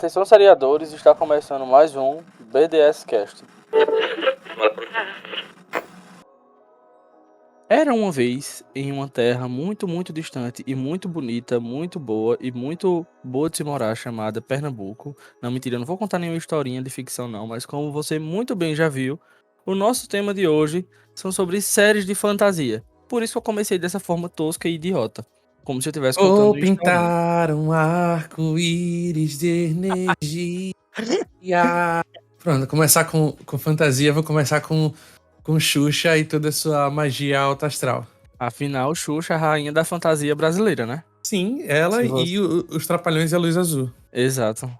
Atenção, seriadores, está começando mais um BDS Cast. Era uma vez, em uma terra muito, muito distante e muito bonita, muito boa e muito boa de se morar, chamada Pernambuco. Não, mentira, eu não vou contar nenhuma historinha de ficção não, mas como você muito bem já viu, o nosso tema de hoje são sobre séries de fantasia. Por isso que eu comecei dessa forma tosca e idiota, como se eu estivesse contando Vou uma historinha. pintar um arco-íris de energia. Pronto, começar com fantasia, vou começar com Xuxa e toda a sua magia alta astral. Afinal, Xuxa é a rainha da fantasia brasileira, né? Sim, ela Se e você- os Trapalhões e a Luz Azul. Exato.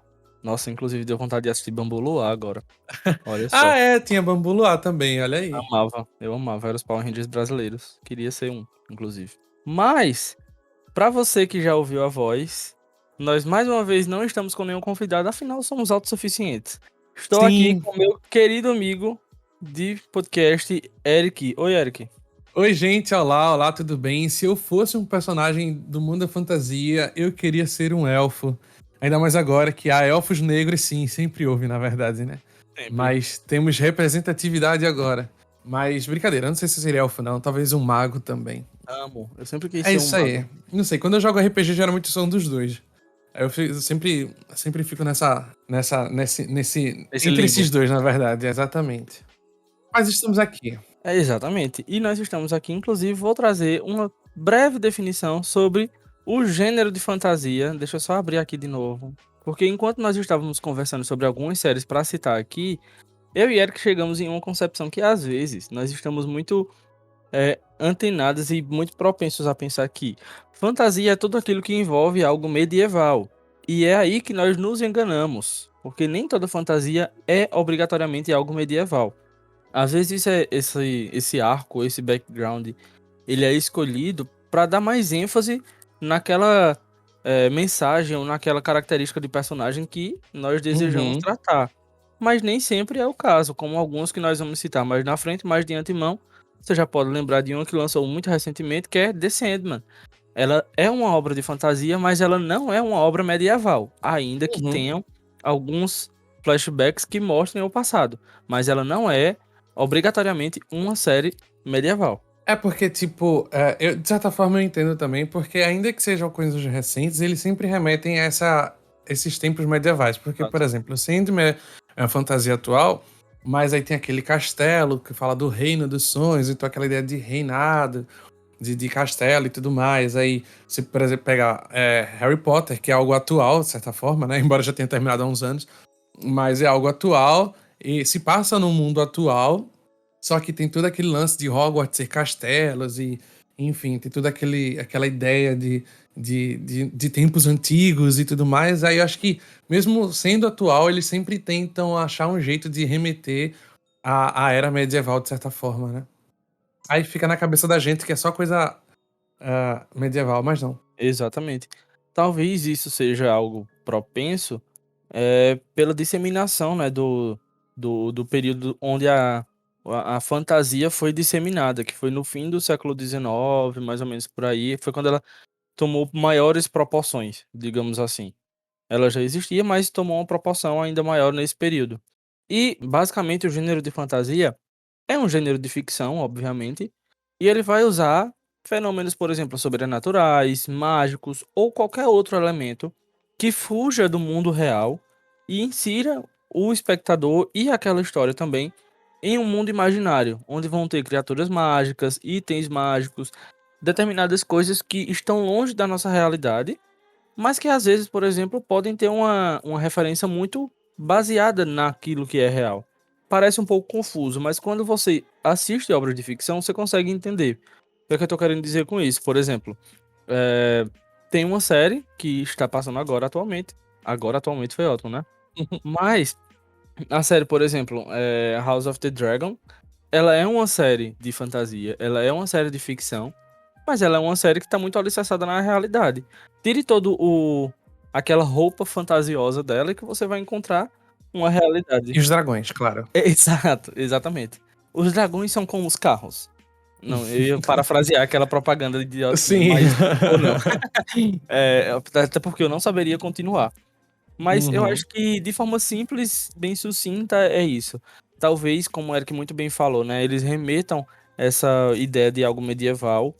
Nossa, inclusive deu vontade de assistir Bambu Luar agora. Olha só. Ah, é, tinha Bambu Luar também, olha aí. Eu amava, eram os Power Rangers brasileiros. Queria ser um, inclusive. Mas, pra você que já ouviu a voz, nós mais uma vez não estamos com nenhum convidado, afinal somos autossuficientes. Estou aqui Sim. com meu querido amigo de podcast, Eric. Oi, Eric. Oi, gente, olá, tudo bem? Se eu fosse um personagem do mundo da fantasia, eu queria ser um elfo. Ainda mais agora que há elfos negros, sim, sempre houve, na verdade, né? Sempre. Mas temos representatividade agora. Mas brincadeira, eu não sei se eu seria elfo, não. Talvez um mago também. Amo. Eu sempre quis É ser um isso mago. aí. Não sei, quando eu jogo RPG, geralmente sou um dos dois. Aí eu sempre fico nesse. Esse Entre limbo. esses dois, na verdade, exatamente. Mas estamos aqui. É, exatamente. E nós estamos aqui, inclusive, vou trazer uma breve definição sobre o gênero de fantasia. Deixa eu só abrir aqui de novo. Porque enquanto nós estávamos conversando sobre algumas séries para citar aqui, eu e Eric chegamos em uma concepção que, às vezes, nós estamos muito antenados e muito propensos a pensar que fantasia é tudo aquilo que envolve algo medieval. E é aí que nós nos enganamos. Porque nem toda fantasia é obrigatoriamente algo medieval. Às vezes esse arco, esse background, ele é escolhido para dar mais ênfase naquela mensagem ou naquela característica de personagem que nós desejamos Uhum. tratar. Mas nem sempre é o caso, como alguns que nós vamos citar mais na frente, mais de antemão. Você já pode lembrar de uma que lançou muito recentemente, que é The Sandman. Ela é uma obra de fantasia, mas ela não é uma obra medieval, ainda que Uhum. tenham alguns flashbacks que mostrem o passado. Mas ela não é obrigatoriamente uma série medieval. É porque, tipo, de certa forma eu entendo também, porque ainda que sejam coisas recentes, eles sempre remetem a esses tempos medievais. Porque, por Exato. exemplo, o Sandman é uma fantasia atual, mas aí tem aquele castelo que fala do reino dos sonhos, então aquela ideia de reinado, de castelo e tudo mais. Aí, se, por exemplo, pegar Harry Potter, que é algo atual, de certa forma, né? Embora já tenha terminado há uns anos, mas é algo atual e se passa no mundo atual, só que tem todo aquele lance de Hogwarts ser castelos e, enfim, tem toda aquela ideia de tempos antigos e tudo mais. Aí eu acho que, mesmo sendo atual, eles sempre tentam achar um jeito de remeter à era medieval, de certa forma, né? Aí fica na cabeça da gente que é só coisa medieval, mas não. Exatamente. Talvez isso seja algo propenso pela disseminação, né, do período onde a fantasia foi disseminada, que foi no fim do século XIX, mais ou menos por aí. Foi quando ela tomou maiores proporções, digamos assim. Ela já existia, mas tomou uma proporção ainda maior nesse período. E, basicamente, o gênero de fantasia é um gênero de ficção, obviamente, e ele vai usar fenômenos, por exemplo, sobrenaturais, mágicos ou qualquer outro elemento que fuja do mundo real e insira o espectador e aquela história também em um mundo imaginário, onde vão ter criaturas mágicas, itens mágicos, determinadas coisas que estão longe da nossa realidade, mas que às vezes, por exemplo, podem ter uma referência muito baseada naquilo que é real. Parece um pouco confuso, mas quando você assiste obras de ficção, você consegue entender. O que é que eu tô querendo dizer com isso? Por exemplo, é, tem uma série que está passando agora atualmente. Agora atualmente foi ótimo, né? Mas a série, por exemplo, House of the Dragon, ela é uma série de fantasia, ela é uma série de ficção, mas ela é uma série que tá muito alicerçada na realidade. Tire todo aquela roupa fantasiosa dela que você vai encontrar uma realidade. E os dragões, claro. Exato, exatamente. Os dragões são como os carros. Não, eu ia parafrasear aquela propaganda idiotinha, Sim. mas ou não. Até porque eu não saberia continuar. Mas eu Uhum. acho que de forma simples, bem sucinta, é isso. Talvez, como o Eric muito bem falou, né, eles remetam essa ideia de algo medieval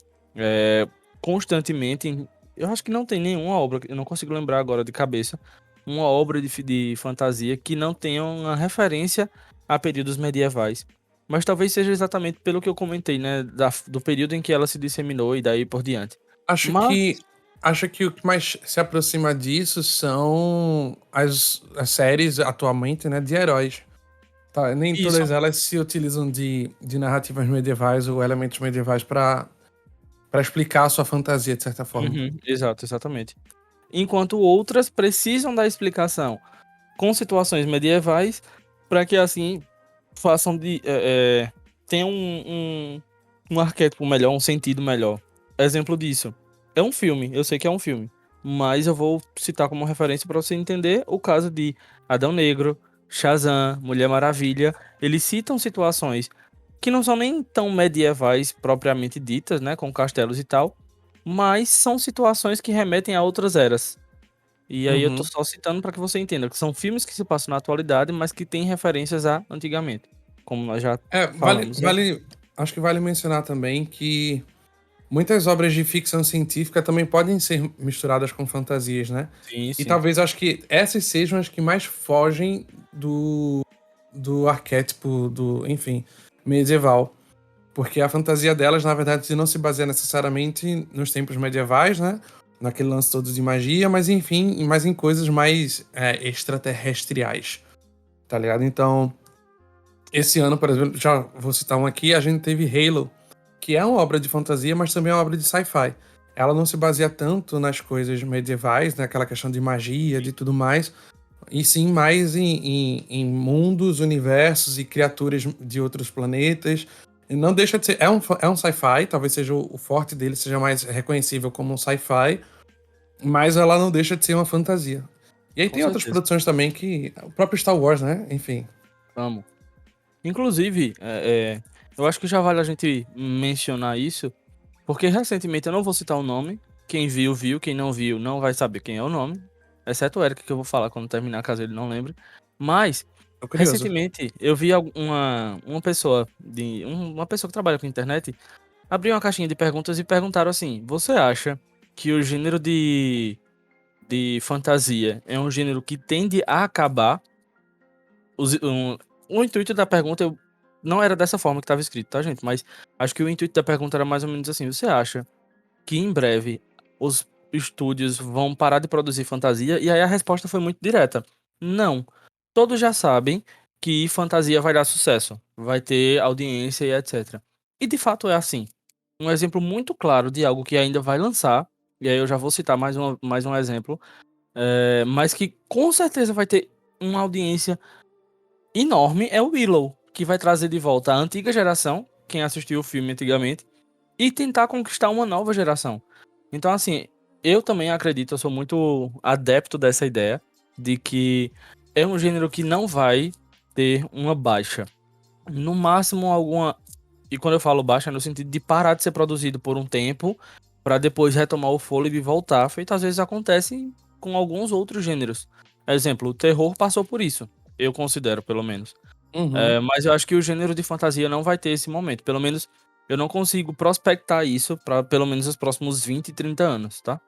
constantemente. Eu acho que não tem nenhuma obra, eu não consigo lembrar agora de cabeça, uma obra de fantasia que não tenha uma referência a períodos medievais. Mas talvez seja exatamente pelo que eu comentei, né, do período em que ela se disseminou e daí por diante. Acho Mas que acho que o que mais se aproxima disso são as séries atualmente, né, de heróis. Tá, nem isso. todas elas se utilizam de narrativas medievais ou elementos medievais para explicar a sua fantasia, de certa forma. Uhum, exato, exatamente. Enquanto outras precisam da explicação com situações medievais para que assim façam tenham um arquétipo melhor, um sentido melhor. Exemplo disso é um filme, eu sei que é um filme, mas eu vou citar como referência para você entender o caso de Adão Negro, Shazam, Mulher Maravilha. Eles citam situações que não são nem tão medievais propriamente ditas, né, com castelos e tal, mas são situações que remetem a outras eras. E aí eu tô Uhum. só citando para que você entenda que são filmes que se passam na atualidade, mas que têm referências a antigamente, como nós já É, falamos. acho que vale mencionar também que muitas obras de ficção científica também podem ser misturadas com fantasias, né? Sim, E sim. talvez acho que essas sejam as que mais fogem do arquétipo enfim, medieval. Porque a fantasia delas, na verdade, não se baseia necessariamente nos tempos medievais, né? Naquele lance todo de magia, mas enfim, mas em coisas mais extraterrestriais, tá ligado? Então, esse ano, por exemplo, já vou citar um aqui, a gente teve Halo, que é uma obra de fantasia, mas também é uma obra de sci-fi. Ela não se baseia tanto nas coisas medievais, naquela questão de magia, de tudo mais, e sim mais em mundos, universos e criaturas de outros planetas. E não deixa de ser. É um sci-fi, talvez seja o forte dele, seja mais reconhecível como um sci-fi, mas ela não deixa de ser uma fantasia. E aí Com tem outras certeza. produções também que. O próprio Star Wars, né? Enfim. Amo. Inclusive, eu acho que já vale a gente mencionar isso, porque recentemente eu não vou citar o nome. Quem viu, viu. Quem não viu, não vai saber quem é o nome. Exceto o Eric, que eu vou falar quando terminar, caso ele não lembre. Mas, Tô curioso. recentemente, eu vi uma pessoa, uma pessoa que trabalha com internet, abrir uma caixinha de perguntas e perguntaram assim: você acha que o gênero de fantasia é um gênero que tende a acabar? O intuito da pergunta não era dessa forma que estava escrito, tá, gente? Mas acho que o intuito da pergunta era mais ou menos assim: você acha que em breve os estúdios vão parar de produzir fantasia? E aí a resposta foi muito direta: não. Todos já sabem que fantasia vai dar sucesso, vai ter audiência e etc. E de fato é assim. Um exemplo muito claro de algo que ainda vai lançar, e aí eu já vou citar mais um exemplo, mas que com certeza vai ter uma audiência enorme, é o Willow, que vai trazer de volta a antiga geração, quem assistiu o filme antigamente, e tentar conquistar uma nova geração. Então, assim, eu também acredito, eu sou muito adepto dessa ideia de que é um gênero que não vai ter uma baixa. No máximo, alguma. E quando eu falo baixa, é no sentido de parar de ser produzido por um tempo, para depois retomar o fôlego e voltar. Feito às vezes acontece com alguns outros gêneros. Exemplo, o terror passou por isso. Eu considero, pelo menos. Uhum. Mas eu acho que o gênero de fantasia não vai ter esse momento. Pelo menos eu não consigo prospectar isso para pelo menos os próximos 20, 30 anos, tá?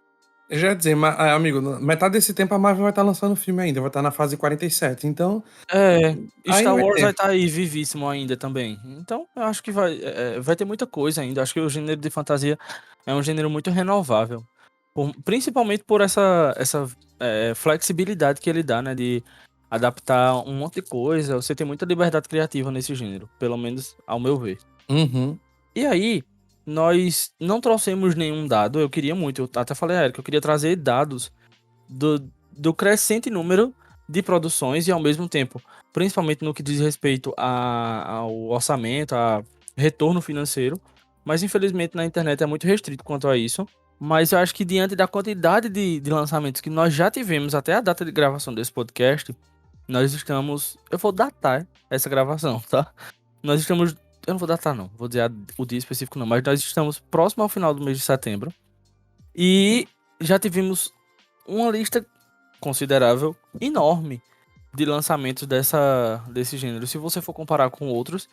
Eu já ia dizer, amigo, metade desse tempo a Marvel vai estar lançando filme ainda, vai estar na fase 47. Então, ainda Star vai Wars vai ter. estar aí vivíssimo ainda também. Então, eu acho que vai ter muita coisa ainda. Acho que o gênero de fantasia é um gênero muito renovável. Principalmente por essa flexibilidade que ele dá, né? De adaptar um monte de coisa. Você tem muita liberdade criativa nesse gênero, pelo menos ao meu ver. Uhum. E aí, nós não trouxemos nenhum dado. Eu queria muito, eu até falei a Eric, eu queria trazer dados do crescente número de produções e ao mesmo tempo, principalmente no que diz respeito ao orçamento, a retorno financeiro. Mas infelizmente na internet é muito restrito quanto a isso. Mas eu acho que diante da quantidade de lançamentos que nós já tivemos até a data de gravação desse podcast, nós estamos. Eu vou datar essa gravação, tá? Nós estamos. Eu não vou datar, não. Vou dizer o dia específico, não. Mas nós estamos próximo ao final do mês de setembro. E já tivemos uma lista considerável enorme de lançamentos desse gênero. Se você for comparar com outros,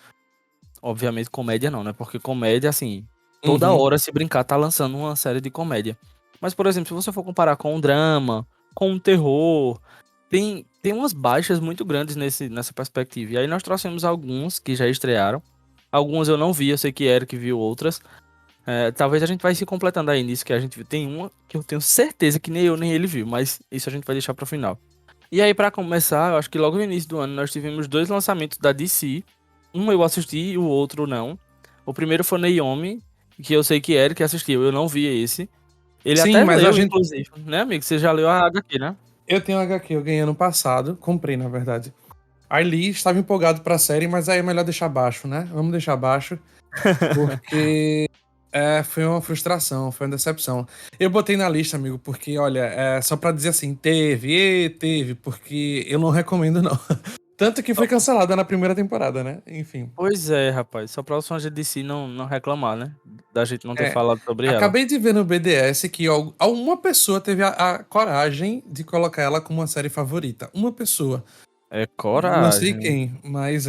obviamente comédia não, né? Porque comédia, assim, toda Uhum. hora se brincar tá lançando uma série de comédia. Mas, por exemplo, se você for comparar com um drama, com um terror, tem umas baixas muito grandes nessa perspectiva. E aí nós trouxemos alguns que já estrearam. Algumas eu não vi, eu sei que Eric viu outras. Talvez a gente vai se completando aí nisso, que a gente viu. Tem uma que eu tenho certeza que nem eu nem ele viu, mas isso a gente vai deixar pro final. E aí, pra começar, eu acho que logo no início do ano nós tivemos dois lançamentos da DC. Um eu assisti e o outro não. O primeiro foi Naomi, que eu sei que Eric assistiu, eu não vi esse. Ele Sim, até mas a leu, gente. inclusive, né, amigo? Você já leu a HQ, né? Eu tenho um HQ, eu ganhei ano passado, comprei, na verdade. Aí li, estava empolgado pra série, mas aí é melhor deixar baixo, né? Vamos deixar baixo, porque foi uma frustração, foi uma decepção. Eu botei na lista, amigo, porque, olha, só pra dizer assim, teve, porque eu não recomendo, não. Tanto que foi cancelada na primeira temporada, né? Enfim. Pois é, rapaz. Só pra os fãs de DC não reclamar, né? Da gente não ter É, falado sobre ela. acabei de ver no BDS que uma pessoa teve a coragem de colocar ela como uma série favorita. Uma pessoa. É Não sei coragem. quem, mas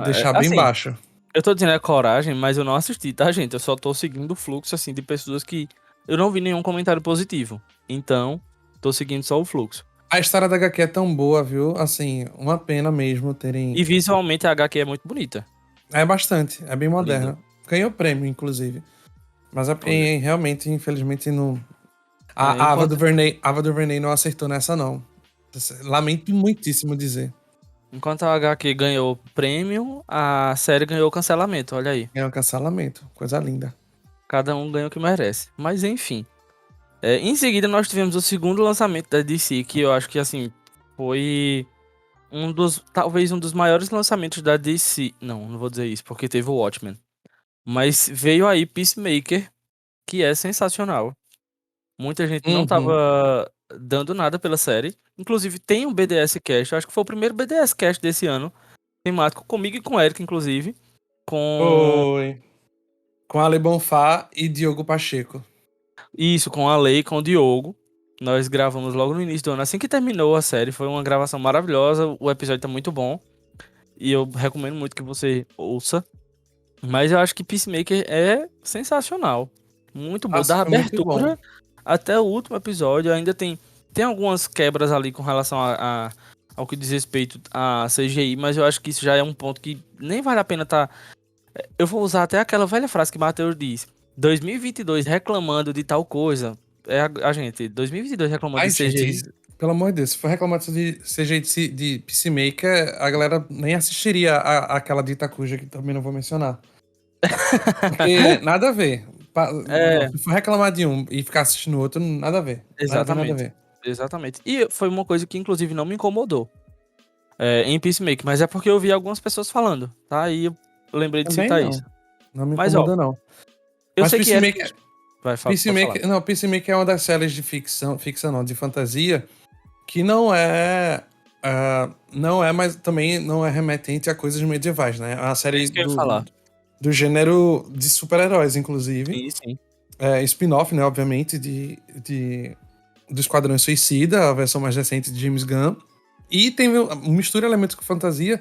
deixar bem Assim, baixo. eu tô dizendo coragem, mas eu não assisti, tá, gente? Eu só tô seguindo o fluxo, assim, de pessoas que eu não vi nenhum comentário positivo. Então, tô seguindo só o fluxo. A história da HQ é tão boa, viu? Assim, uma pena mesmo terem. E visualmente a HQ é muito bonita. É bastante, é bem Linda. moderna. Ganhou prêmio, inclusive. Mas é porque Olha. realmente, infelizmente, não. É, A enquanto, Ava DuVernay não acertou nessa, não. Lamento muitíssimo dizer. enquanto a HQ ganhou prêmio, a série ganhou cancelamento. Olha aí. É um cancelamento. Coisa linda. Cada um ganha o que merece. Mas enfim. Em seguida, nós tivemos o segundo lançamento da DC, que eu acho que, assim, foi talvez um dos maiores lançamentos da DC. Não vou dizer isso, porque teve o Watchmen. Mas veio aí Peacemaker, que é sensacional. Muita gente não Uhum. tava dando nada pela série. Inclusive, tem um BDS Cast, eu acho que foi o primeiro BDS Cast desse ano, temático comigo e com o Eric, inclusive. Com Foi. Com Ale Bonfá e Diogo Pacheco. isso, com a Lei, com o Diogo. Nós gravamos logo no início do ano, assim que terminou a série. Foi uma gravação maravilhosa. O episódio tá muito bom. E eu recomendo muito que você ouça. Mas eu acho que Peacemaker é sensacional. Muito bom. Nossa, Da foi muito bom. abertura até o último episódio. Ainda tem algumas quebras ali com relação ao que diz respeito a CGI. Mas eu acho que isso já é um ponto que nem vale a pena tá. Eu vou usar até aquela velha frase que Matheus diz: 2022 reclamando de tal coisa. É a gente, 2022 reclamando Ai, de gente, CGI. pelo amor de Deus, se for reclamar de CG de Peacemaker, a galera nem assistiria aquela de Itacuja, que também não vou mencionar. Porque nada a ver. Não, É, se for reclamar de um e ficar assistindo o outro, nada a ver. Nada a exatamente. ver. Exatamente. E foi uma coisa que, inclusive, não me incomodou em Peacemaker, mas é porque eu vi algumas pessoas falando, tá? E eu lembrei de Também citar isso. não. Não me Mas, ó, incomoda, não. eu Mas sei que Eric. Peacemaker, Pode falar. Peacemaker é uma das séries de ficção não, de fantasia, que não não é, mas também não é remetente a coisas medievais, né? É uma É série isso que eu ia falar. do gênero de super-heróis, inclusive. Sim, sim. É spin-off, né, obviamente, do Esquadrão Suicida, a versão mais recente de James Gunn. E tem mistura elementos com fantasia.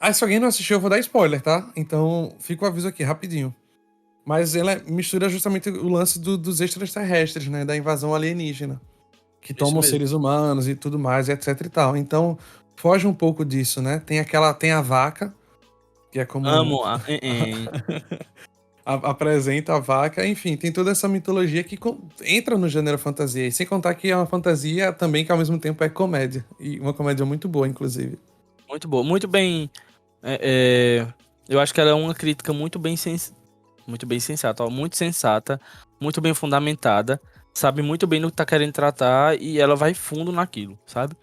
Ah, se alguém não assistiu, eu vou dar spoiler, tá? Então, fica o aviso aqui, rapidinho. Mas ela mistura justamente o lance dos extraterrestres, né? Da invasão alienígena. Que Isso tomam mesmo. seres humanos e tudo mais, etc e tal. Então, foge um pouco disso, né? Tem a vaca, que é como Amo a. apresenta a vaca. Enfim, tem toda essa mitologia que entra no gênero fantasia. E sem contar que é uma fantasia também que ao mesmo tempo é comédia. E uma comédia muito boa, inclusive. Muito boa. Muito bem. Eu acho que ela é uma crítica muito bem sensata, ó, muito sensata, muito bem fundamentada, sabe muito bem no que tá querendo tratar e ela vai fundo naquilo, sabe?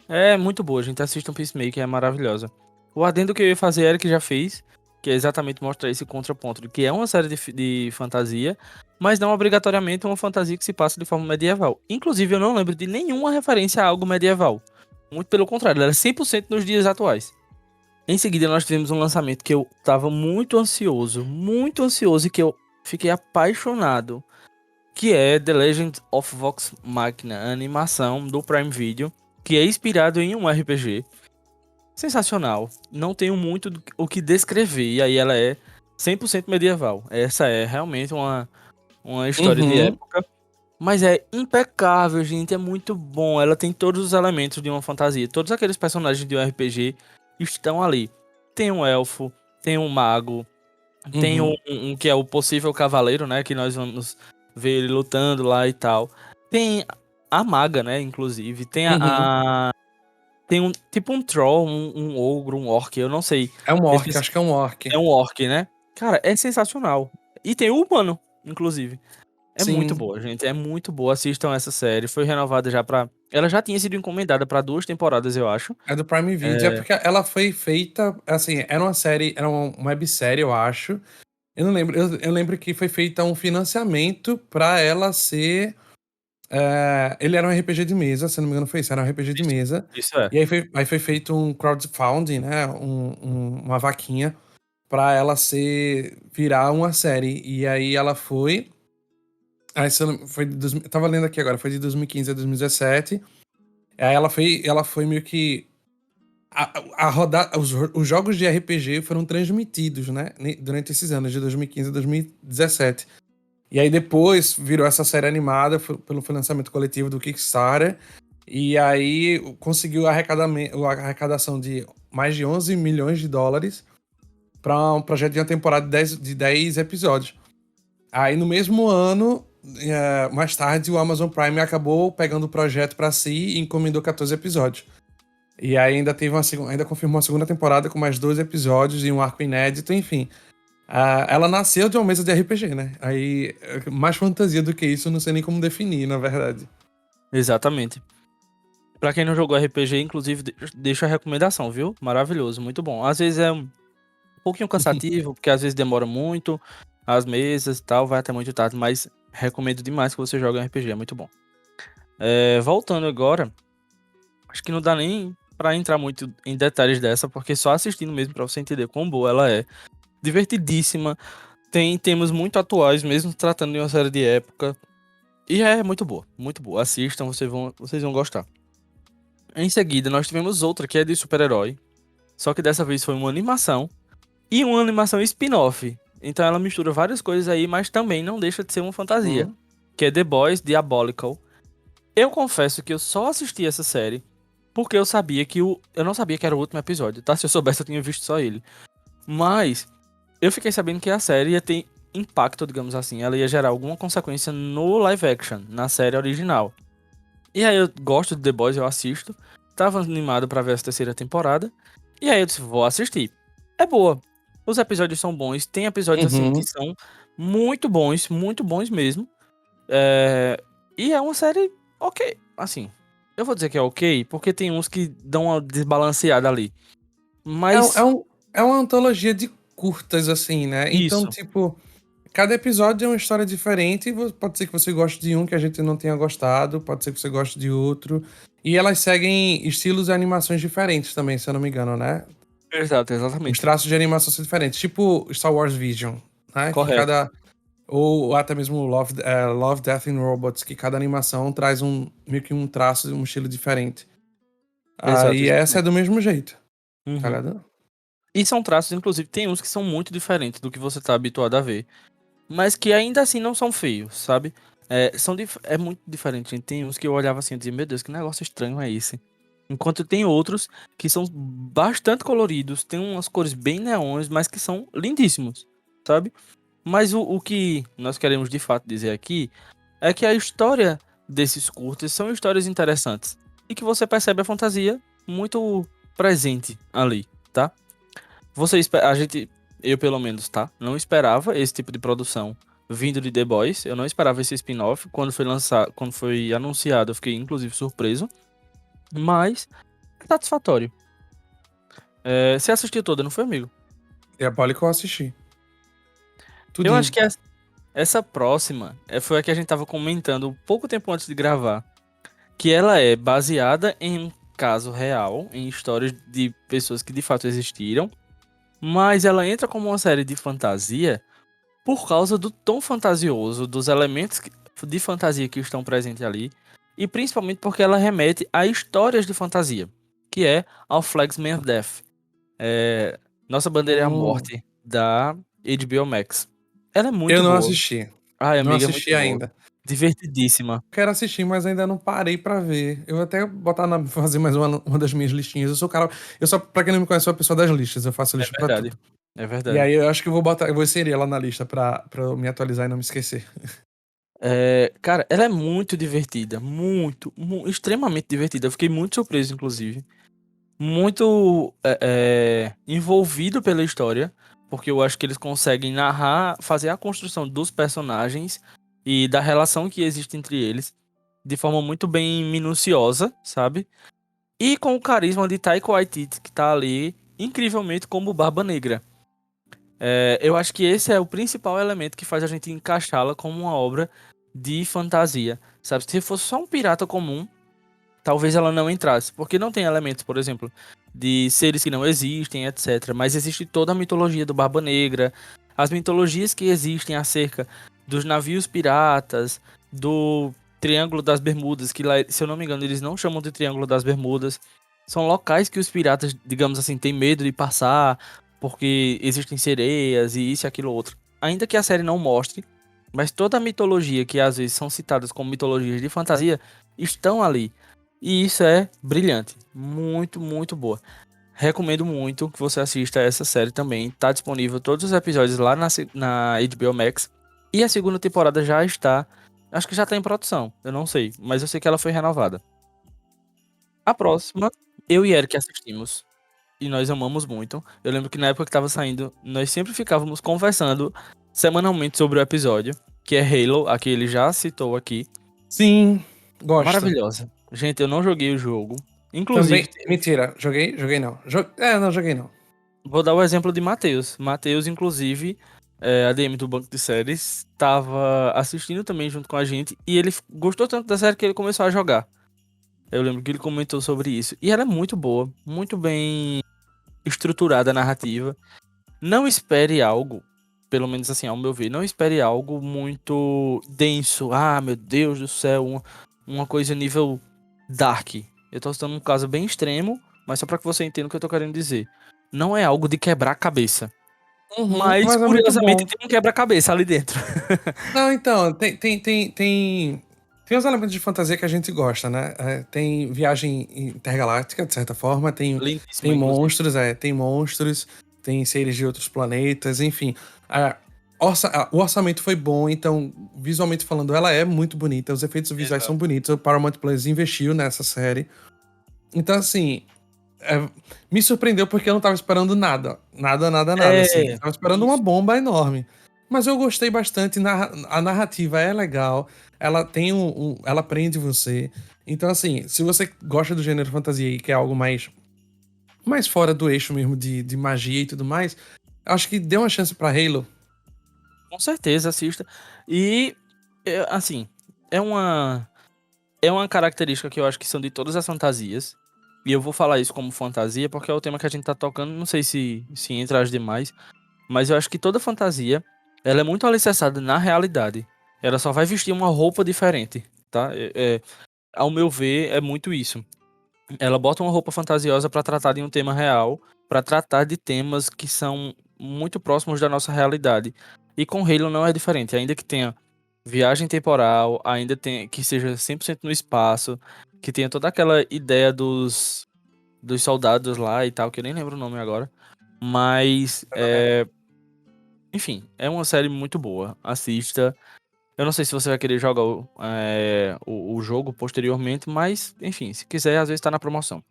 É muito boa, a gente assiste um Peacemaker, é maravilhosa. O adendo que eu ia fazer, Eric já fez, que é exatamente mostrar esse contraponto de que é uma série de fantasia, mas não obrigatoriamente uma fantasia que se passa de forma medieval. Inclusive, eu não lembro de nenhuma referência a algo medieval. Muito pelo contrário, ela é 100% nos dias atuais. Em seguida, nós tivemos um lançamento que eu tava muito ansioso e que eu fiquei apaixonado. que é The Legend of Vox Machina, a animação do Prime Video, que é inspirado em um RPG. Sensacional. Não tenho muito o que descrever, e aí ela é 100% medieval. Essa é realmente uma história de Uhum. época, mas é impecável, gente, é muito bom. Ela tem todos os elementos de uma fantasia. Todos aqueles personagens de um RPG estão ali. Tem um elfo, tem um mago, tem Uhum. um que é o possível cavaleiro, né? Que nós vamos ver ele lutando lá e tal. Tem a maga, né? Inclusive. Uhum. Tem um tipo um troll, um ogro, um orc, eu não sei. É um orc, Espe- acho que é um orc. É um orc, né? Cara, é sensacional. E tem o humano, inclusive. É muito Sim. boa, gente. É muito boa. Assistam essa série. Foi renovada já pra. Ela já tinha sido encomendada pra 2 temporadas, eu acho. É do Prime Video. É É. porque ela foi feita, assim, era uma série, era uma websérie, eu acho. Eu não lembro. Eu lembro que foi feita um financiamento pra ela ser. Ele era um RPG de mesa, se não me engano, foi isso. Era um RPG de Isso, mesa. isso é. E aí foi feito um crowdfunding, né? Uma vaquinha pra ela virar uma série. E aí ela foi. Aí, foi eu tava lendo aqui agora, foi de 2015 a 2017. Aí ela foi meio que. Os jogos de RPG foram transmitidos, né? Durante esses anos, de 2015 a 2017. E aí depois virou essa série animada pelo financiamento coletivo do Kickstarter. E aí conseguiu a arrecadação de mais de 11 milhões de dólares para um projeto de uma temporada de 10 episódios. Aí no mesmo ano, mais tarde, o Amazon Prime acabou pegando o projeto para si e encomendou 14 episódios. E aí ainda ainda confirmou a segunda temporada com mais 2 episódios e um arco inédito, enfim. Ela nasceu de uma mesa de RPG, né? Aí, mais fantasia do que isso, eu não sei nem como definir, na verdade. Exatamente. Pra quem não jogou RPG, inclusive, deixa a recomendação, viu? Maravilhoso, muito bom. Às vezes é um pouquinho cansativo, porque às vezes demora muito, as mesas e tal, vai até muito tarde, mas recomendo demais que você jogue um RPG, é muito bom. Voltando agora, acho que não dá nem pra entrar muito em detalhes dessa, porque só assistindo mesmo pra você entender quão boa ela é. Divertidíssima, tem temas muito atuais, mesmo tratando de uma série de época, e é muito boa, muito boa. Assistam, vocês vão gostar. Em seguida, nós tivemos outra que é de super-herói, só que dessa vez foi uma animação e uma animação spin-off. Então ela mistura várias coisas aí, mas também não deixa de ser uma fantasia, Uhum. que é The Boys Diabolical. Eu confesso que eu só assisti essa série porque eu não sabia que era o último episódio, tá? Se eu soubesse eu tinha visto só ele. Mas eu fiquei sabendo que a série ia ter impacto, digamos assim, ela ia gerar alguma consequência no live action, na série original. E aí eu gosto de The Boys, eu assisto. Tava animado pra ver essa terceira temporada. E aí eu disse, vou assistir. É boa. Os episódios são bons. Tem episódios assim que Uhum. são muito bons mesmo. E é uma série ok. Assim, eu vou dizer que é ok, porque tem uns que dão uma desbalanceada ali. É, um- é, Mas um, é uma antologia de curtas, assim, né? Então, isso, tipo, cada episódio é uma história diferente. Pode ser que você goste de um que a gente não tenha gostado, pode ser que você goste de outro. E elas seguem estilos e animações diferentes também, se eu não me engano, né? Os exatamente. traços de animação são diferentes. Tipo Star Wars Vision, né? Que Correto. cada. Ou até mesmo Love, Death and Robots, que cada animação traz meio que um traço, um estilo diferente. Exato, Aí essa é exatamente. do mesmo jeito, tá Uhum. ligado? E são traços, inclusive, tem uns que são muito diferentes do que você tá habituado a ver. Mas que ainda assim não são feios, sabe? É muito diferente, gente. Tem uns que eu olhava assim e dizia, meu Deus, que negócio estranho é esse? Enquanto tem outros que são bastante coloridos, tem umas cores bem neons, mas que são lindíssimos, sabe? Mas o que nós queremos de fato dizer aqui é que a história desses curtas são histórias interessantes e que você percebe a fantasia muito presente ali, tá? A gente, eu pelo menos, tá? Não esperava esse tipo de produção vindo de The Boys. Eu não esperava esse spin-off. Quando foi anunciado, eu fiquei inclusive surpreso. Mas satisfatório. Você assistiu toda, não foi, amigo? E a Polly que eu assisti. Eu acho Tudinho. que essa próxima foi a que a gente tava comentando pouco tempo antes de gravar. Que ela é baseada em um caso real, em histórias de pessoas que de fato existiram. Mas ela entra como uma série de fantasia por causa do tom fantasioso, dos elementos de fantasia que estão presentes ali, e principalmente porque ela remete a histórias de fantasia, que é Our Flag's Man of Death. Nossa Bandeira é a Hum. Morte, da HBO Max. Ela é muito Eu não boa. assisti. Ai, Não amiga, é muito assisti boa. ainda. Divertidíssima. Quero assistir, mas ainda não parei pra ver. Eu vou até botar fazer mais uma das minhas listinhas. Eu sou o cara. Eu sou, pra quem não me conhece, sou a pessoa das listas. Eu faço É lista pra verdade. tudo. É E verdade. aí eu acho que eu vou botar. Eu vou inserir ela na lista pra eu me atualizar e não me esquecer. Cara, ela é muito divertida. Muito, extremamente divertida. Eu fiquei muito surpreso, inclusive. Muito envolvido pela história. Porque eu acho que eles conseguem narrar, fazer a construção dos personagens e da relação que existe entre eles de forma muito bem minuciosa, sabe? E com o carisma de Taika Waititi, que tá ali incrivelmente como Barba Negra. Eu acho que esse é o principal elemento que faz a gente encaixá-la como uma obra de fantasia, sabe? Se fosse só um pirata comum, talvez ela não entrasse, porque não tem elementos, por exemplo, de seres que não existem, etc. Mas existe toda a mitologia do Barba Negra, as mitologias que existem acerca dos navios piratas, do Triângulo das Bermudas, que lá, se eu não me engano, eles não chamam de Triângulo das Bermudas. São locais que os piratas, digamos assim, têm medo de passar, porque existem sereias e isso e aquilo outro. Ainda que a série não mostre, mas toda a mitologia que às vezes são citadas como mitologias de fantasia estão ali. E isso é brilhante. Muito, muito boa. Recomendo muito que você assista essa série também. Tá disponível todos os episódios lá na HBO Max. E a segunda temporada já está. Acho que já tá em produção. Eu não sei. Mas eu sei que ela foi renovada. A próxima, eu e Eric assistimos. E nós amamos muito. Eu lembro que na época que tava saindo, nós sempre ficávamos conversando semanalmente sobre o episódio. Que é Halo, a que ele já citou aqui. Sim, gosto. Maravilhosa. Gente, eu não joguei o jogo. Inclusive, Também. Mentira, joguei? Joguei não. Não, joguei não. vou dar o exemplo de Matheus. Matheus, inclusive, ADM do Banco de Séries, estava assistindo também junto com a gente e ele gostou tanto da série que ele começou a jogar. Eu lembro que ele comentou sobre isso. E ela é muito boa, muito bem estruturada a narrativa. Não espere algo, pelo menos assim, ao meu ver, não espere algo muito denso. Ah, meu Deus do céu, uma coisa nível Dark. Eu tô citando um caso bem extremo, mas só pra que você entenda o que eu tô querendo dizer. Não é algo de quebrar a cabeça. Uhum, Mas, mas é muito curiosamente, bom. tem um quebra-cabeça ali dentro. Não, então, tem os elementos de fantasia que a gente gosta, né? Tem viagem intergaláctica, de certa forma, tem Lindíssima, inclusive. monstros, tem seres de outros planetas, enfim. O orçamento foi bom, então, visualmente falando, ela é muito bonita, os efeitos visuais são Exato. bonitos, o Paramount Plus investiu nessa série. Então, assim, me surpreendeu porque eu não tava esperando nada. Nada, nada, nada, assim. Eu tava esperando uma Isso. bomba enorme. Mas eu gostei bastante, a narrativa é legal, ela tem ela prende você. Então, assim, se você gosta do gênero fantasia e quer algo mais fora do eixo mesmo de magia e tudo mais, acho que dê uma chance pra Halo. Com certeza, assista. E, assim, é uma, é uma característica que eu acho que são de todas as fantasias. E eu vou falar isso como fantasia porque é o tema que a gente tá tocando. Não sei se entra as demais. Mas eu acho que toda fantasia, ela é muito alicerçada na realidade. Ela só vai vestir uma roupa diferente, tá? Ao meu ver, é muito isso. Ela bota uma roupa fantasiosa pra tratar de um tema real, pra tratar de temas que são muito próximos da nossa realidade. E com Halo não é diferente, ainda que tenha viagem temporal, ainda tem que seja 100% no espaço, que tenha toda aquela ideia dos soldados lá e tal, que eu nem lembro o nome agora. Mas, enfim, é uma série muito boa. Assista. Eu não sei se você vai querer jogar o jogo posteriormente, mas, enfim, se quiser, às vezes tá na promoção.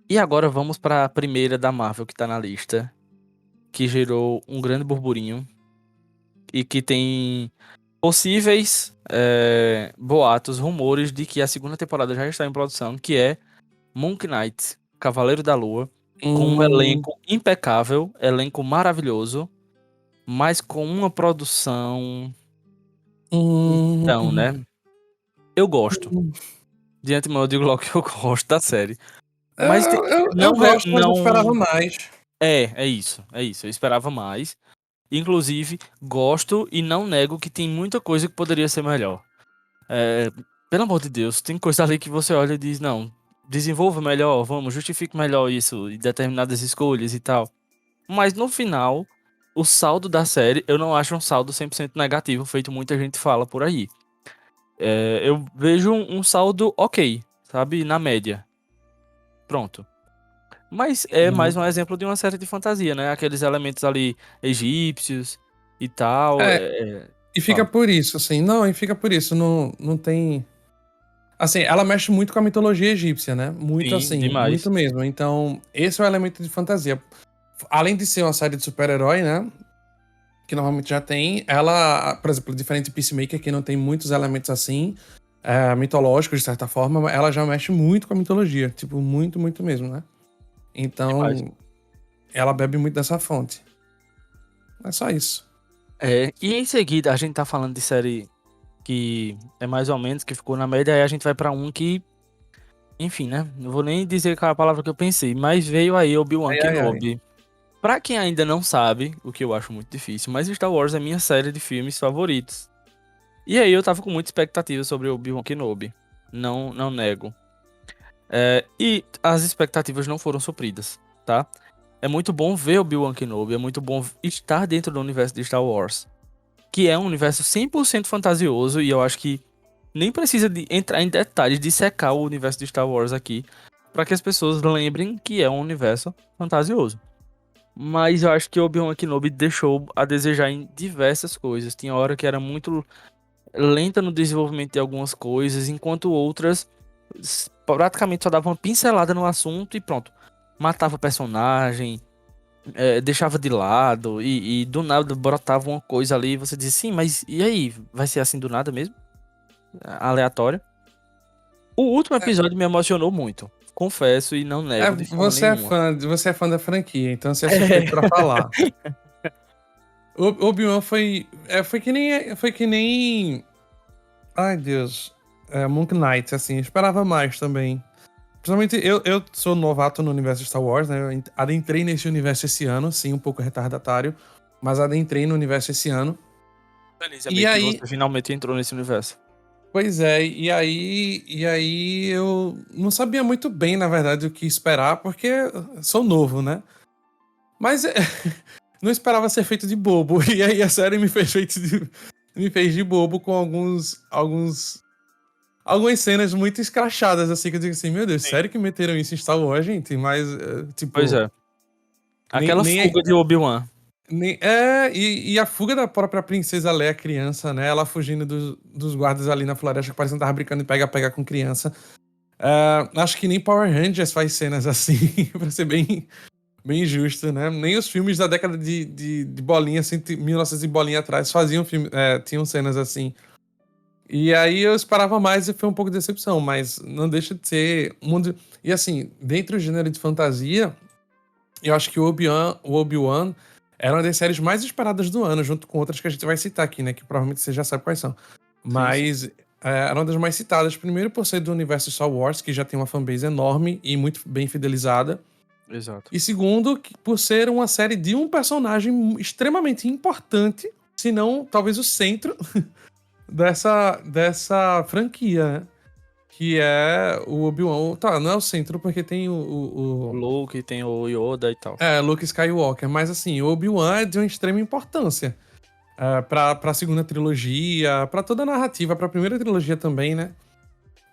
E agora vamos para a primeira da Marvel que tá na lista, que gerou um grande burburinho e que tem possíveis boatos, rumores de que a segunda temporada já está em produção, que é Moon Knight, Cavaleiro da Lua, com um Hum, elenco impecável, elenco maravilhoso, mas com uma produção. Então, hum, né? Eu gosto. hum. De antemão eu digo logo que eu gosto da série. Mas Eu não, gosto, mas eu esperava não. mais. É isso. É isso. Eu esperava mais. Inclusive, gosto e não nego que tem muita coisa que poderia ser melhor. É, pelo amor de Deus, tem coisa ali que você olha e diz, não, desenvolva melhor, vamos, justifique melhor isso e determinadas escolhas e tal. Mas no final, o saldo da série, eu não acho um saldo 100% negativo, feito muita gente fala por aí. Eu vejo um saldo ok, sabe? Na média. Pronto. Mas é mais Uhum. um exemplo de uma série de fantasia, né? Aqueles elementos ali egípcios e tal. É, e fica Fala. por isso, assim. Não, e fica por isso. Não, não tem. Assim, ela mexe muito com a mitologia egípcia, né? Muito Sim, assim, demais. muito mesmo. Então, esse é o elemento de fantasia. Além de ser uma série de super-herói, né? Que normalmente já tem, ela, por exemplo, diferente de Peacemaker, que não tem muitos elementos assim, mitológicos, de certa forma, ela já mexe muito com a mitologia. Tipo, muito, muito mesmo, né? Demais. Então, ela bebe muito dessa fonte. É só isso. E em seguida, a gente tá falando de série que é mais ou menos, que ficou na média, aí a gente vai pra um que, enfim, né? Não vou nem dizer qual é a palavra que eu pensei, mas veio aí Obi-Wan Ai, ai, ai. Kenobi. Pra quem ainda não sabe, o que eu acho muito difícil, mas Star Wars é minha série de filmes favoritos. E aí eu tava com muita expectativa sobre Obi-Wan Kenobi. Não, não nego. E as expectativas não foram supridas, tá? É muito bom ver Obi-Wan Kenobi, é muito bom estar dentro do universo de Star Wars, que é um universo 100% fantasioso e eu acho que nem precisa de entrar em detalhes de secar o universo de Star Wars aqui, para que as pessoas lembrem que é um universo fantasioso. Mas eu acho que Obi-Wan Kenobi deixou a desejar em diversas coisas. Tinha hora que era muito lenta no desenvolvimento de algumas coisas, enquanto outras praticamente só dava uma pincelada no assunto e pronto. Matava o personagem, deixava de lado e do nada brotava uma coisa ali e você dizia, sim, mas e aí? Vai ser assim do nada mesmo? Aleatório? O último episódio me emocionou muito. Confesso e não nego de forma nenhuma. Você é fã da franquia, então você é suspeito É, pra falar. Obi-Wan foi que nem, ai Deus, Moon Knight, assim, esperava mais também. Principalmente eu sou novato no universo de Star Wars, né? Eu adentrei nesse universo esse ano, sim, um pouco retardatário, mas adentrei no universo esse ano. Feliz E saber que aí, você finalmente entrou nesse universo. pois é, e aí eu não sabia muito bem, na verdade, o que esperar, porque sou novo, né? Mas não esperava ser feito de bobo. E aí a série me fez de bobo com algumas cenas muito escrachadas, assim, que eu digo assim, meu Deus, Sim. sério que meteram isso em Star Wars, gente? Mas, Pois tipo, é. nem, Aquela nem, fuga de Obi-Wan. e a fuga da própria princesa Leia criança, né? Ela fugindo dos guardas ali na floresta, que parecendo que tava brincando de pega-pega com criança. Acho que nem Power Rangers faz cenas assim, pra ser bem justo, né? Nem os filmes da década de bolinha, assim, 1900 e bolinha atrás, faziam filme, tinham cenas assim. E aí eu esperava mais e foi um pouco de decepção, mas não deixa de ser um mundo. E assim, dentro do gênero de fantasia, eu acho que o Obi-Wan era uma das séries mais esperadas do ano, junto com outras que a gente vai citar aqui, né? Que provavelmente você já sabe quais são. Sim, sim. Mas era uma das mais citadas, primeiro por ser do universo Star Wars, que já tem uma fanbase enorme e muito bem fidelizada. Exato. E segundo, por ser uma série de um personagem extremamente importante, se não talvez o centro dessa franquia, né? Que é o Obi-Wan. Tá, não é o centro porque tem O Luke, tem o Yoda e tal. Luke Skywalker, mas assim, o Obi-Wan é de uma extrema importância. Pra segunda trilogia, pra toda a narrativa, pra primeira trilogia também, né?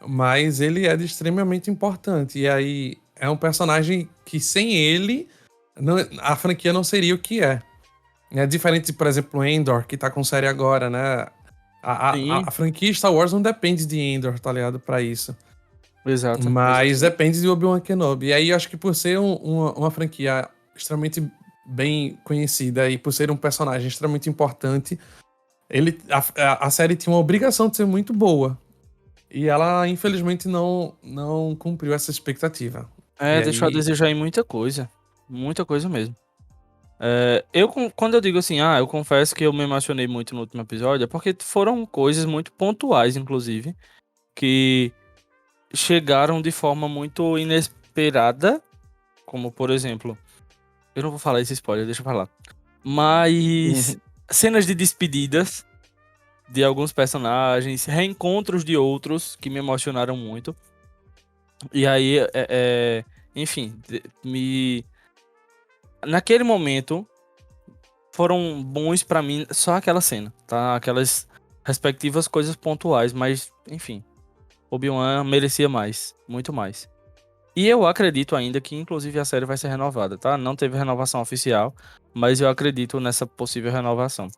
Mas ele é de extremamente importante. E aí é um personagem que sem ele a franquia não seria o que é. É diferente de, por exemplo, Endor, que tá com série agora, né? A Sim, franquia Star Wars não depende de Endor, tá ligado? Pra isso. exato, Mas exatamente. depende de Obi-Wan Kenobi. E aí eu acho que por ser uma franquia extremamente bem conhecida e por ser um personagem extremamente importante, a série tinha uma obrigação de ser muito boa. E ela, infelizmente, não cumpriu essa expectativa. E Deixou a aí. desejar em muita coisa. Muita coisa mesmo. Quando eu digo assim, eu confesso que eu me emocionei muito no último episódio, é porque foram coisas muito pontuais, inclusive, que chegaram de forma muito inesperada, como por exemplo, eu não vou falar esse spoiler, deixa eu falar. Mas Uhum. cenas de despedidas de alguns personagens, reencontros de outros que me emocionaram muito. E aí, enfim, naquele momento foram bons pra mim só aquela cena, tá? Aquelas respectivas coisas pontuais, mas enfim, Obi-Wan merecia mais, muito mais. E eu acredito ainda que, inclusive, a série vai ser renovada, tá? Não teve renovação oficial, mas eu acredito nessa possível renovação.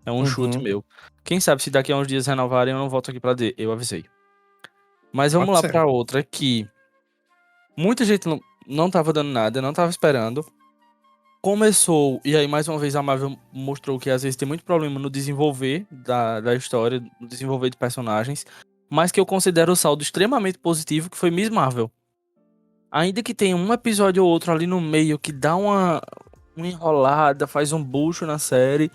É um chute Uhum. meu. Quem sabe se daqui a uns dias renovarem, eu não volto aqui pra dizer, eu avisei. Mas vamos Pode lá ser. pra outra que muita gente não tava dando nada, não tava esperando. Começou, e aí mais uma vez a Marvel mostrou que às vezes tem muito problema no desenvolver da história, no desenvolver de personagens, mas que eu considero o saldo extremamente positivo, que foi Miss Marvel. Ainda que tenha um episódio ou outro ali no meio que dá uma enrolada, faz um bucho na série,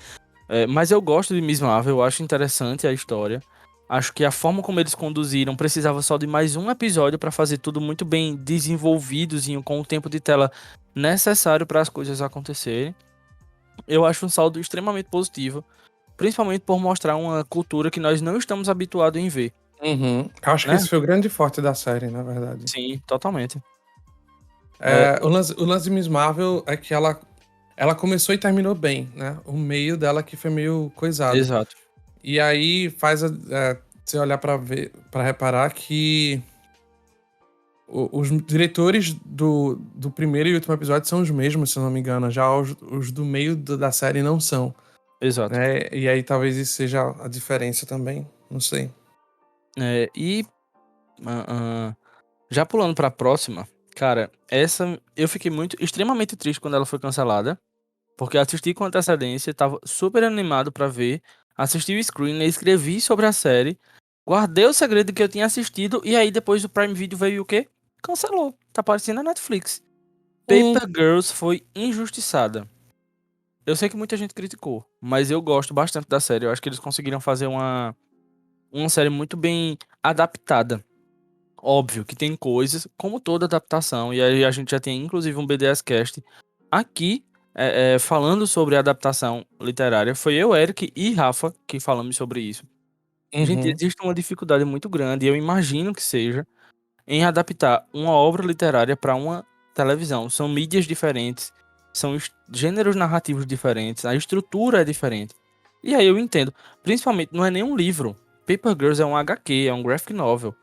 mas eu gosto de Miss Marvel, eu acho interessante a história. Acho que a forma como eles conduziram precisava só de mais um episódio para fazer tudo muito bem desenvolvidozinho, com o tempo de tela necessário para as coisas acontecerem. Eu acho um saldo extremamente positivo, principalmente por mostrar uma cultura que nós não estamos habituados em ver, Uhum. Acho que né? esse foi o grande forte da série, na verdade. Sim, totalmente. É, O lance de Miss Marvel é que ela começou e terminou bem, né? O meio dela que foi meio coisado. exato, E aí faz você olhar pra ver, para reparar que os diretores do primeiro e último episódio são os mesmos, se eu não me engano. Já os do meio da série não são, exato. né? E aí talvez isso seja a diferença também. Não sei. E ah, ah, já pulando pra próxima, cara, essa eu fiquei extremamente triste quando ela foi cancelada, porque assisti com antecedência, tava super animado pra ver, assisti o screener, escrevi sobre a série, guardei o segredo que eu tinha assistido, e aí depois do Prime Video veio o quê? Cancelou. Tá aparecendo na Netflix. Hum, Paper Girls foi injustiçada. Eu sei que muita gente criticou, mas eu gosto bastante da série. Eu acho que eles conseguiram fazer uma série muito bem adaptada. Óbvio que tem coisas, como toda adaptação, e aí a gente já tem inclusive um BDS Cast aqui falando sobre adaptação literária. Foi eu, Eric e Rafa que falamos sobre isso. Gente, uhum, existe uma dificuldade muito grande, eu imagino que seja, em adaptar uma obra literária para uma televisão. São mídias diferentes, são gêneros narrativos diferentes, a estrutura é diferente. E aí eu entendo, principalmente não é nem um livro. Paper Girls é um HQ, é um graphic novel.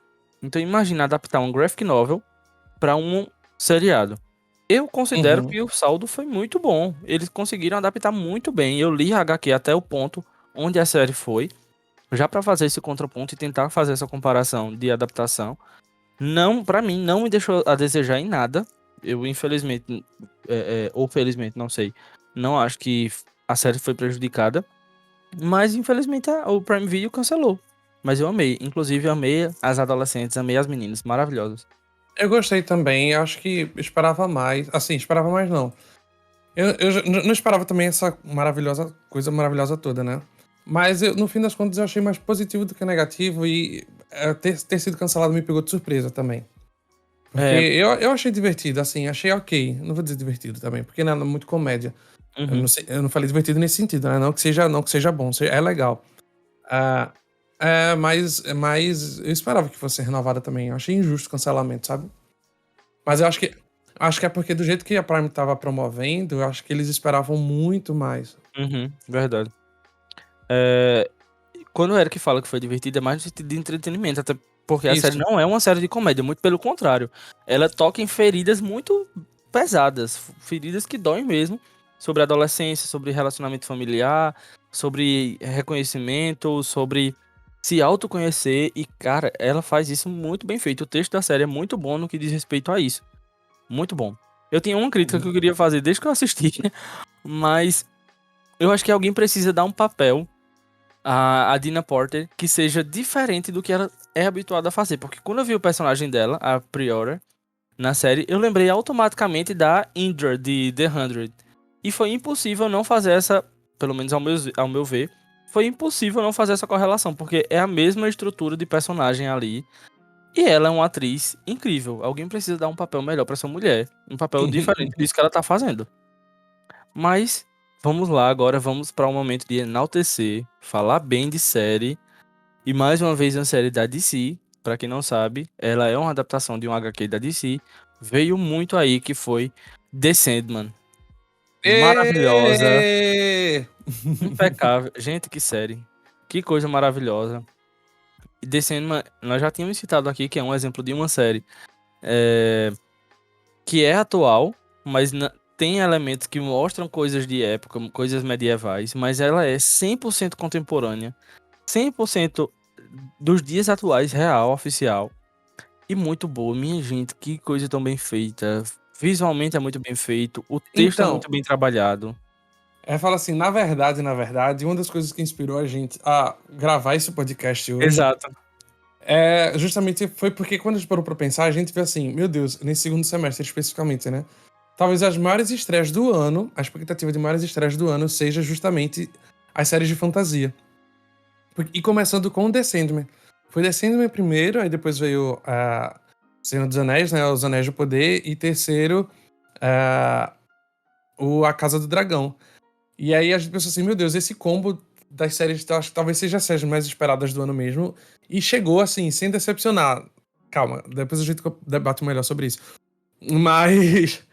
Então imagina adaptar um graphic novel para um seriado. Eu considero uhum, que o saldo foi muito bom. Eles conseguiram adaptar muito bem. Eu li a HQ até o ponto onde a série foi, já para fazer esse contraponto e tentar fazer essa comparação de adaptação. Não, pra mim, não me deixou a desejar em nada. Eu, infelizmente, ou felizmente, não sei, não acho que a série foi prejudicada. Mas, infelizmente, o Prime Video cancelou. Mas eu amei. Inclusive, eu amei as adolescentes, amei as meninas, maravilhosas. Eu gostei também, acho que esperava mais. Assim, esperava mais não. Eu não esperava também essa coisa maravilhosa toda, né? Mas no fim das contas eu achei mais positivo do que negativo e ter sido cancelado me pegou de surpresa também. Porque É, eu achei divertido, assim, achei ok. Não vou dizer divertido também, porque não é muito comédia. Eu uhum, não, sei, eu não falei divertido nesse sentido, né? Não que seja bom, é legal. Ah, mas eu esperava que fosse renovada também. Eu achei injusto o cancelamento, sabe? Mas eu acho que é porque do jeito que a Prime tava promovendo, eu acho que eles esperavam muito mais. uhum, verdade. É, quando o Eric fala que foi divertido, é mais no sentido de entretenimento, até porque a série Isso. não é uma série de comédia, muito pelo contrário. Ela toca em feridas muito pesadas, feridas que doem mesmo, sobre adolescência, sobre relacionamento familiar, sobre reconhecimento, sobre se autoconhecer, e cara, ela faz isso muito bem feito. O texto da série é muito bom no que diz respeito a isso. Muito bom. Eu tinha uma crítica que Uhum. eu queria fazer desde que eu assisti, mas eu acho que alguém precisa dar um papel a Dina Porter que seja diferente do que ela é habituada a fazer. Porque quando eu vi o personagem dela, a Priora, na série, eu lembrei automaticamente da Indra de The 100. E foi impossível não fazer essa, pelo menos ao meu ver, foi impossível não fazer essa correlação, porque é a mesma estrutura de personagem ali. E ela é uma atriz incrível. Alguém precisa dar um papel melhor pra essa mulher. Um papel diferente disso que ela tá fazendo. Mas vamos lá, agora vamos para um momento de enaltecer, falar bem de série. E mais uma vez uma série da DC, pra quem não sabe, ela é uma adaptação de um HQ da DC. Veio muito aí que foi The Sandman. Maravilhosa, Ê! impecável. Gente, que série. Que coisa maravilhosa. E The Sandman, nós já tínhamos citado aqui que é um exemplo de uma série que é atual, mas tem elementos que mostram coisas de época, coisas medievais, mas ela é 100% contemporânea, 100% dos dias atuais, real, oficial. E muito boa, minha gente, que coisa tão bem feita. Visualmente é muito bem feito, o texto é Então, muito bem trabalhado. fala assim, na verdade, uma das coisas que inspirou a gente a gravar esse podcast hoje Exato. justamente foi porque quando a gente parou pra pensar, a gente vê assim, meu Deus, nesse segundo semestre especificamente, né? Talvez as maiores estreias do ano, a expectativa de maiores estreias do ano seja justamente as séries de fantasia. E começando com The Sandman. Foi The Sandman primeiro, aí depois veio Senhor dos Anéis, né? Os Anéis do Poder, e terceiro, ah, A Casa do Dragão. E aí a gente pensou assim, meu Deus, esse combo das séries, acho que talvez seja as séries mais esperadas do ano mesmo. E chegou assim, sem decepcionar. Calma, depois a gente debate melhor sobre isso. Mas.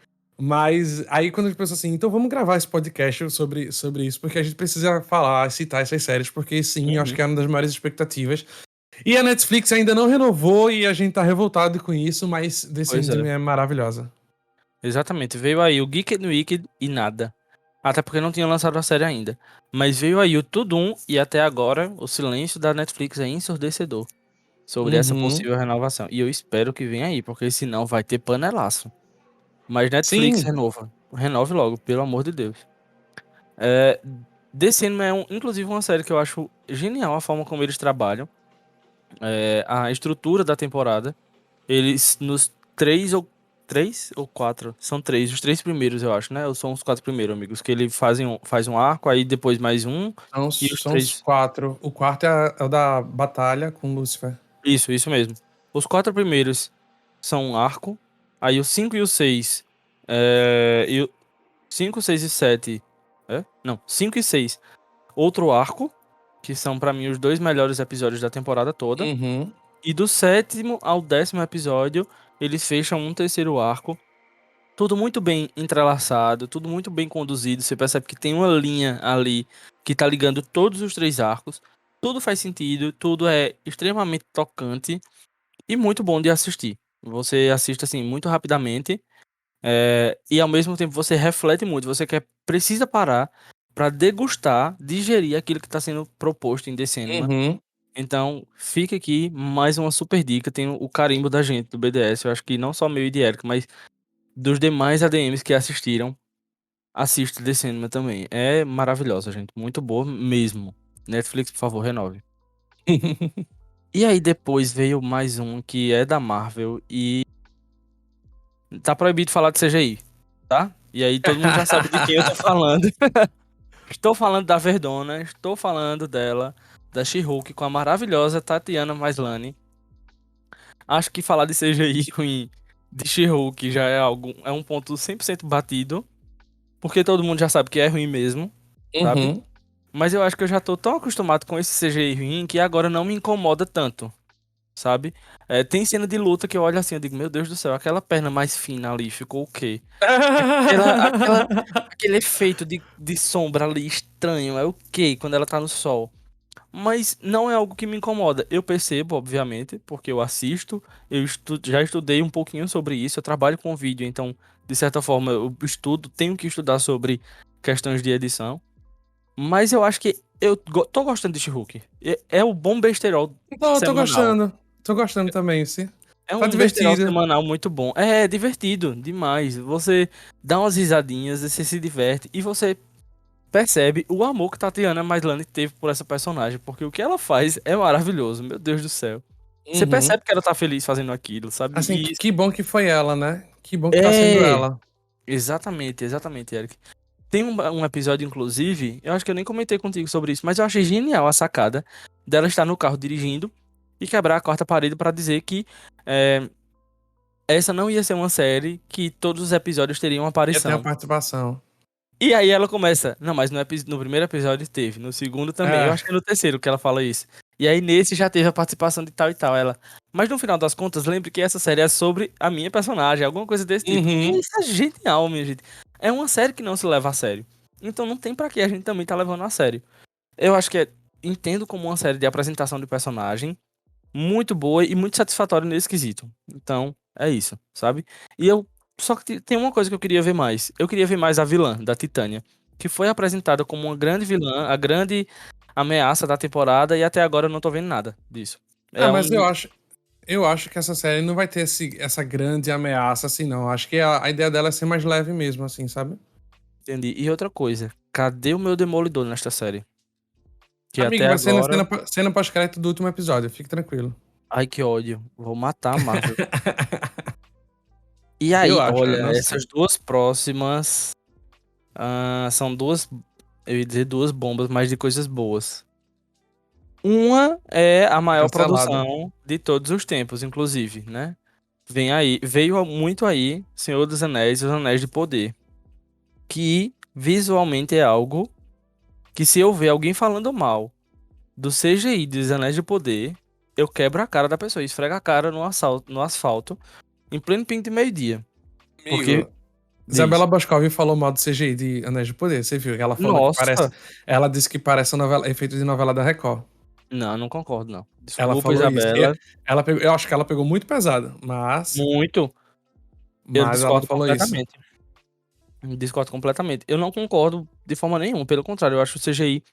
Mas aí quando a gente pensou assim, então vamos gravar esse podcast sobre isso, porque a gente precisa falar, citar essas séries, porque sim, eu acho Uhum. que é uma das maiores expectativas. E a Netflix ainda não renovou e a gente tá revoltado com isso, mas The Pois é, Sandman é maravilhosa. exatamente. Veio aí o Geek and Wicked e nada. Até porque não tinha lançado a série ainda. Mas veio aí o Tudum e até agora o silêncio da Netflix é ensurdecedor sobre essa Uhum. possível renovação. E eu espero que venha aí, porque senão vai ter panelaço. Mas Netflix Sim. renova. Renove logo, pelo amor de Deus. É, The Sandman é inclusive uma série que eu acho genial a forma como eles trabalham. A estrutura da temporada. Eles nos três ou quatro, são três, os três primeiros eu acho, né? Ou são os quatro primeiros, amigos, que ele faz um arco, aí depois mais um e os São os três. quatro. O quarto é o da batalha com Lúcifer. Isso mesmo. Os quatro primeiros são um arco, aí o 5 e o 6 e o 5, 6 e 7 Não, 5 e 6 outro arco, que são pra mim os dois melhores episódios da temporada toda. Uhum. E do sétimo ao 10º episódio, eles fecham um terceiro arco. Tudo muito bem entrelaçado, tudo muito bem conduzido. Você percebe que tem uma linha ali que tá ligando todos os três arcos. Tudo faz sentido, tudo é extremamente tocante e muito bom de assistir. Você assiste assim muito rapidamente, e ao mesmo tempo você reflete muito. Precisa parar para degustar, digerir aquilo que está sendo proposto em The Sandman. Uhum. Então, fica aqui mais uma super dica. Tem o carimbo da gente do BDS. Eu acho que não só meu e de Eric, mas dos demais ADMs que assistiram, assiste The Sandman também. É maravilhosa, gente. Muito boa mesmo. Netflix, por favor, renove. E aí depois veio mais um que é da Marvel e tá proibido falar de CGI, tá? E aí todo mundo já sabe de quem eu tô falando. Estou falando da Verdona, estou falando dela, da She-Hulk com a maravilhosa Tatiana Maslany. Acho que falar de CGI ruim de She-Hulk já é um ponto 100% batido, porque todo mundo já sabe que é ruim mesmo, sabe? Uhum. Mas eu acho que eu já tô tão acostumado com esse CGI ruim que agora não me incomoda tanto, sabe? Tem cena de luta que eu olho assim, eu digo, meu Deus do céu, aquela perna mais fina ali ficou o quê? Aquele efeito de sombra ali estranho, é o quê? Quando ela tá no sol. Mas não é algo que me incomoda. Eu percebo, obviamente, porque eu assisto, já estudei um pouquinho sobre isso, eu trabalho com vídeo, então, de certa forma, eu estudo, tenho que estudar sobre questões de edição. Mas eu acho que tô gostando de She-Hulk. É o bom besterol Então, eu tô semanal. gostando. Tô gostando também, sim. É Tá um besterol divertido. semanal muito bom. É divertido demais. Você dá umas risadinhas, você se diverte e você percebe o amor que Tatiana Maslany teve por essa personagem, porque o que ela faz é maravilhoso, meu Deus do céu. Você Uhum. percebe que ela tá feliz fazendo aquilo, sabe? Assim, E que bom que foi ela, né? Que bom que tá sendo é, ela. exatamente, Eric. Tem um episódio, inclusive, eu acho que eu nem comentei contigo sobre isso, mas eu achei genial a sacada dela estar no carro dirigindo e quebrar a quarta parede pra dizer que é, essa não ia ser uma série que todos os episódios teriam uma Eu tenho a aparição. participação. E aí ela começa, não, mas no primeiro episódio teve, no segundo também, eu É. acho que é no terceiro que ela fala isso. E aí nesse já teve a participação de tal e tal, ela. Mas no final das contas, lembre que essa série é sobre a minha personagem, alguma coisa desse tipo. E Uhum. isso é genial, minha gente. É uma série que não se leva a sério. Então não tem pra que a gente também tá levando a sério. Eu acho que entendo como uma série de apresentação de personagem muito boa e muito satisfatória nesse quesito. Então, é isso, sabe? E eu só que tem uma coisa que eu queria ver mais. Eu queria ver mais a vilã da Titânia, que foi apresentada como uma grande vilã, a grande ameaça da temporada e até agora eu não tô vendo nada disso. Ah, É um, mas eu acho que essa série não vai ter essa grande ameaça assim, não. Acho que a ideia dela é ser mais leve mesmo, assim, sabe? entendi. E outra coisa, cadê o meu Demolidor nesta série? Que até Amigo, vai ser na agora, cena pós-crédito do último episódio, fique tranquilo. ai que ódio, vou matar a Marvel. E Eu aí, acho, olha, não sei. essas duas próximas são duas, eu ia dizer duas bombas, mas de coisas boas. Uma é a maior Cancelado. produção de todos os tempos, inclusive, né? Vem aí, veio muito aí Senhor dos Anéis e os Anéis de Poder, que visualmente é algo que se eu ver alguém falando mal do CGI dos Anéis de Poder, eu quebro a cara da pessoa, esfrega a cara no asfalto, em pleno pinto de meio-dia. Porque Amigo, diz, Isabela Boscov falou mal do CGI de Anéis de Poder, você viu? Ela falou que parece. nossa, Ela disse que parece novela, efeito de novela da Record. não, não concordo não. Ela Desculpa, falou isso. Isabela, Eu acho que ela pegou muito pesado, mas. muito, eu Mas ela discordo falou isso. completamente. Discordo completamente. Eu não concordo de forma nenhuma. Pelo contrário, eu acho o CGI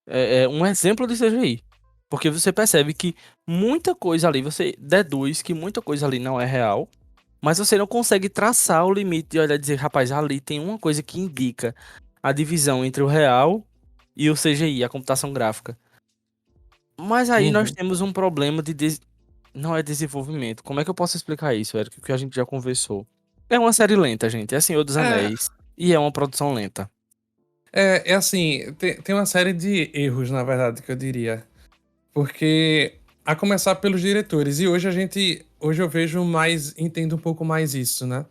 é um exemplo de CGI. Porque você percebe que muita coisa ali, você deduz que muita coisa ali não é real, mas você não consegue traçar o limite de olhar e dizer, rapaz, ali tem uma coisa que indica a divisão entre o real e o CGI, a computação gráfica. Mas aí nós Uhum. temos um problema não é desenvolvimento. Como é que eu posso explicar isso, Eric? Que a gente já conversou. É uma série lenta, gente. É Senhor dos É, Anéis. E é uma produção lenta. é assim, tem uma série de erros, na verdade, que eu diria. Porque, a começar pelos diretores, e hoje a gente. Hoje eu vejo mais. Entendo um pouco mais isso, né?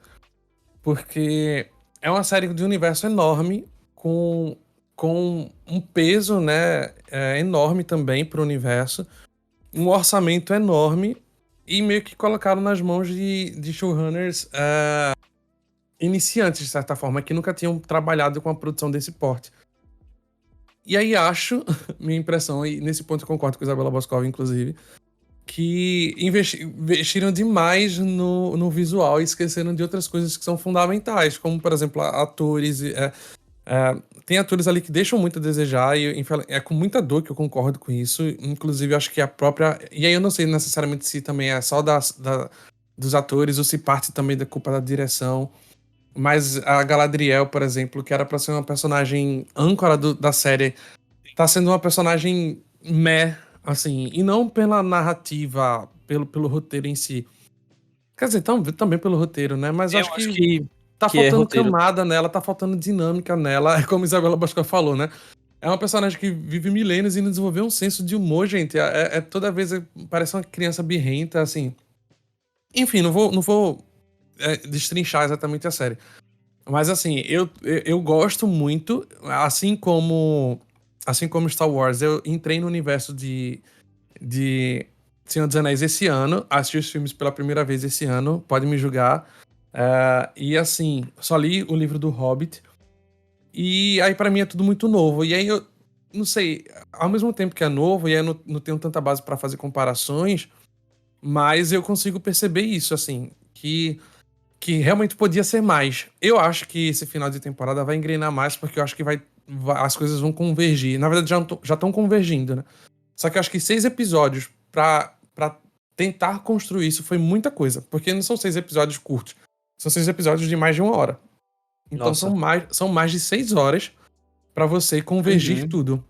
Porque é uma série de universo enorme, com um peso, né, enorme também para o universo, um orçamento enorme, e meio que colocaram nas mãos de showrunners iniciantes, de certa forma, que nunca tinham trabalhado com a produção desse porte. E aí acho, minha impressão, e nesse ponto eu concordo com a Isabela Boscov, inclusive, que investiram demais no visual e esqueceram de outras coisas que são fundamentais, como, por exemplo, atores. Tem atores ali que deixam muito a desejar, e é com muita dor que eu concordo com isso. Inclusive, eu acho que a própria. E aí eu não sei necessariamente se também é só dos atores ou se parte também da culpa da direção. Mas a Galadriel, por exemplo, que era pra ser uma personagem âncora da série, tá sendo uma personagem meh, assim, e não pela narrativa, pelo roteiro em si. Quer dizer, também pelo roteiro, né? Mas eu Eu acho acho que que, tá que é faltando roteiro. camada nela, tá faltando dinâmica nela, é como Isabela Boscov falou, né? É uma personagem que vive milênios e não desenvolveu um senso de humor, gente. Toda vez parece uma criança birrenta, assim. Enfim, não vou destrinchar exatamente a série. Mas assim, eu gosto muito, assim como Star Wars, eu entrei no universo de Senhor dos Anéis esse ano, assisti os filmes pela primeira vez esse ano, pode me julgar. E assim, só li o livro do Hobbit, e aí pra mim é tudo muito novo. E aí eu não sei, ao mesmo tempo que é novo, e aí eu não tenho tanta base pra fazer comparações, mas eu consigo perceber isso, assim, que realmente podia ser mais. Eu acho que esse final de temporada vai engrenar mais, porque eu acho que as coisas vão convergir. Na verdade, já estão convergindo, né? Só que eu acho que 6 episódios pra tentar construir isso foi muita coisa. Porque não são 6 episódios curtos. São 6 episódios de mais de 1 hora. Então Nossa. são mais de 6 horas pra você convergir Uhum. tudo.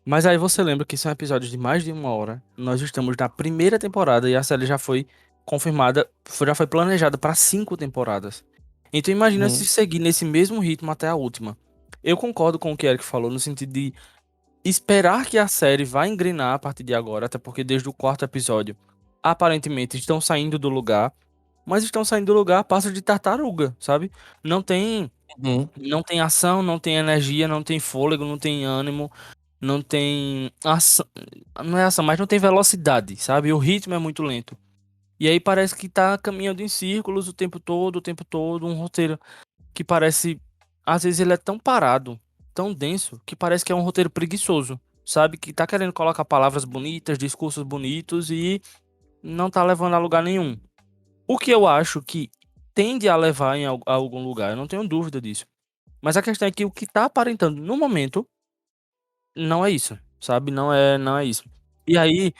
Mas aí você lembra que são episódios de mais de uma hora. Nós estamos na primeira temporada e a série já foi confirmada, já foi planejada para 5 temporadas. Então imagina se Uhum. seguir nesse mesmo ritmo até a última. Eu concordo com o que Eric falou no sentido de esperar que a série vá engrenar a partir de agora, até porque desde o quarto episódio aparentemente estão saindo do lugar. mas estão saindo do lugar a passo de tartaruga, sabe? Não tem, Uhum. não tem ação, não tem energia, não tem fôlego, não tem ânimo, não tem ação, não é ação, mas não tem velocidade, sabe? O ritmo é muito lento. E aí parece que tá caminhando em círculos o tempo todo, um roteiro que parece, às vezes ele é tão parado, tão denso, que parece que é um roteiro preguiçoso, sabe? Que tá querendo colocar palavras bonitas, discursos bonitos e não tá levando a lugar nenhum. O que eu acho que tende a levar a algum lugar, eu não tenho dúvida disso. Mas a questão é que o que tá aparentando no momento não é isso, sabe? Não é isso. E aí,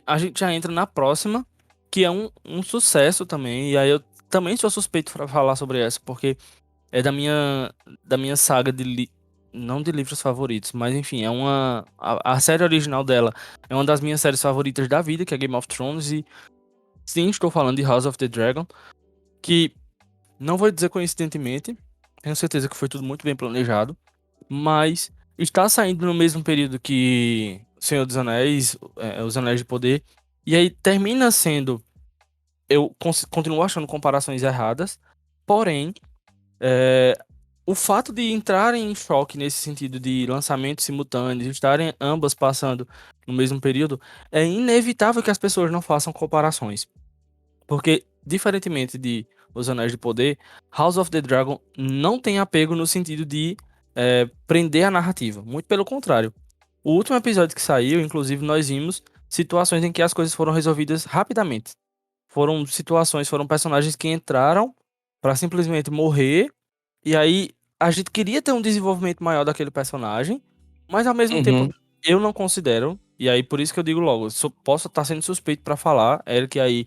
a gente já entra na próxima, que é um sucesso também. E aí eu também sou suspeito pra falar sobre essa, porque é da minha saga não de livros favoritos, mas enfim, a série original dela é uma das minhas séries favoritas da vida, que é Game of Thrones. E sim, estou falando de House of the Dragon, que não vou dizer coincidentemente, tenho certeza que foi tudo muito bem planejado, mas está saindo no mesmo período que Senhor dos Anéis, Os Anéis de Poder, e aí termina sendo, continuo achando comparações erradas, porém, é, o fato de entrarem em choque nesse sentido de lançamentos simultâneos, estarem ambas passando no mesmo período, é inevitável que as pessoas não façam comparações. Porque, diferentemente de Os Anéis de Poder, House of the Dragon não tem apego no sentido de prender a narrativa. Muito pelo contrário. O último episódio que saiu, inclusive, nós vimos situações em que as coisas foram resolvidas rapidamente. Foram personagens que entraram pra simplesmente morrer, e aí a gente queria ter um desenvolvimento maior daquele personagem, mas ao mesmo tempo Uhum. eu não considero, e aí por isso que eu digo logo, posso estar sendo suspeito pra falar, Eric aí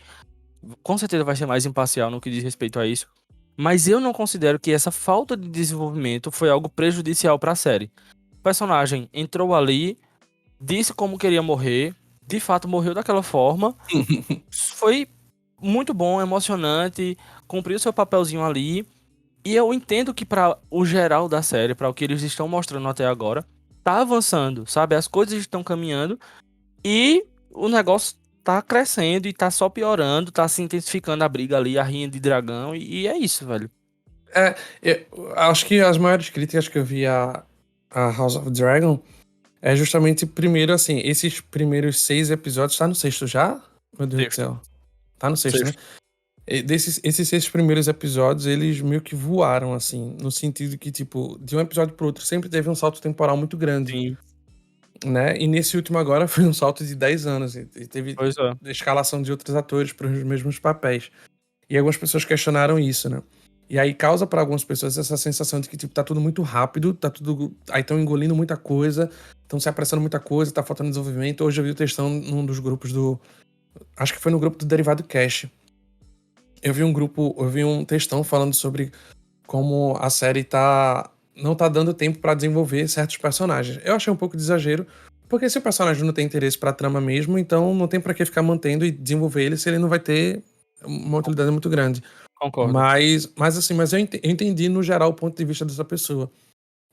com certeza vai ser mais imparcial no que diz respeito a isso. Mas eu não considero que essa falta de desenvolvimento foi algo prejudicial para a série. O personagem entrou ali, disse como queria morrer, de fato morreu daquela forma. Foi muito bom, emocionante, cumpriu seu papelzinho ali. E eu entendo que para o geral da série, para o que eles estão mostrando até agora, tá avançando, sabe? As coisas estão caminhando e o negócio tá crescendo e tá só piorando, tá se intensificando a briga ali, a rinha de dragão, e é isso, velho. É, eu acho que as maiores críticas que eu vi a House of Dragon é justamente, primeiro, assim, esses primeiros 6 episódios. Tá no sexto já? Meu Deus do Sexto. céu. Tá no sexto, né? Sexto. Esses 6 primeiros episódios, eles meio que voaram, assim, no sentido que, tipo, de um episódio pro outro sempre teve um salto temporal muito grande, Sim, né? E nesse último agora foi um salto de 10 anos. E teve pois é. escalação de outros atores para os mesmos papéis. E algumas pessoas questionaram isso, né? E aí causa para algumas pessoas essa sensação de que, tipo, tá tudo muito rápido, tá tudo. Aí estão engolindo muita coisa, estão se apressando muita coisa, tá faltando desenvolvimento. Hoje eu vi o textão num dos grupos do. Acho que foi no grupo do Derivado Cash. Eu vi um textão falando sobre como a série não tá dando tempo pra desenvolver certos personagens. Eu achei um pouco de exagero, porque se o personagem não tem interesse pra trama mesmo, então não tem pra que ficar mantendo e desenvolver ele se ele não vai ter uma utilidade muito grande. Concordo. Mas eu entendi no geral o ponto de vista dessa pessoa.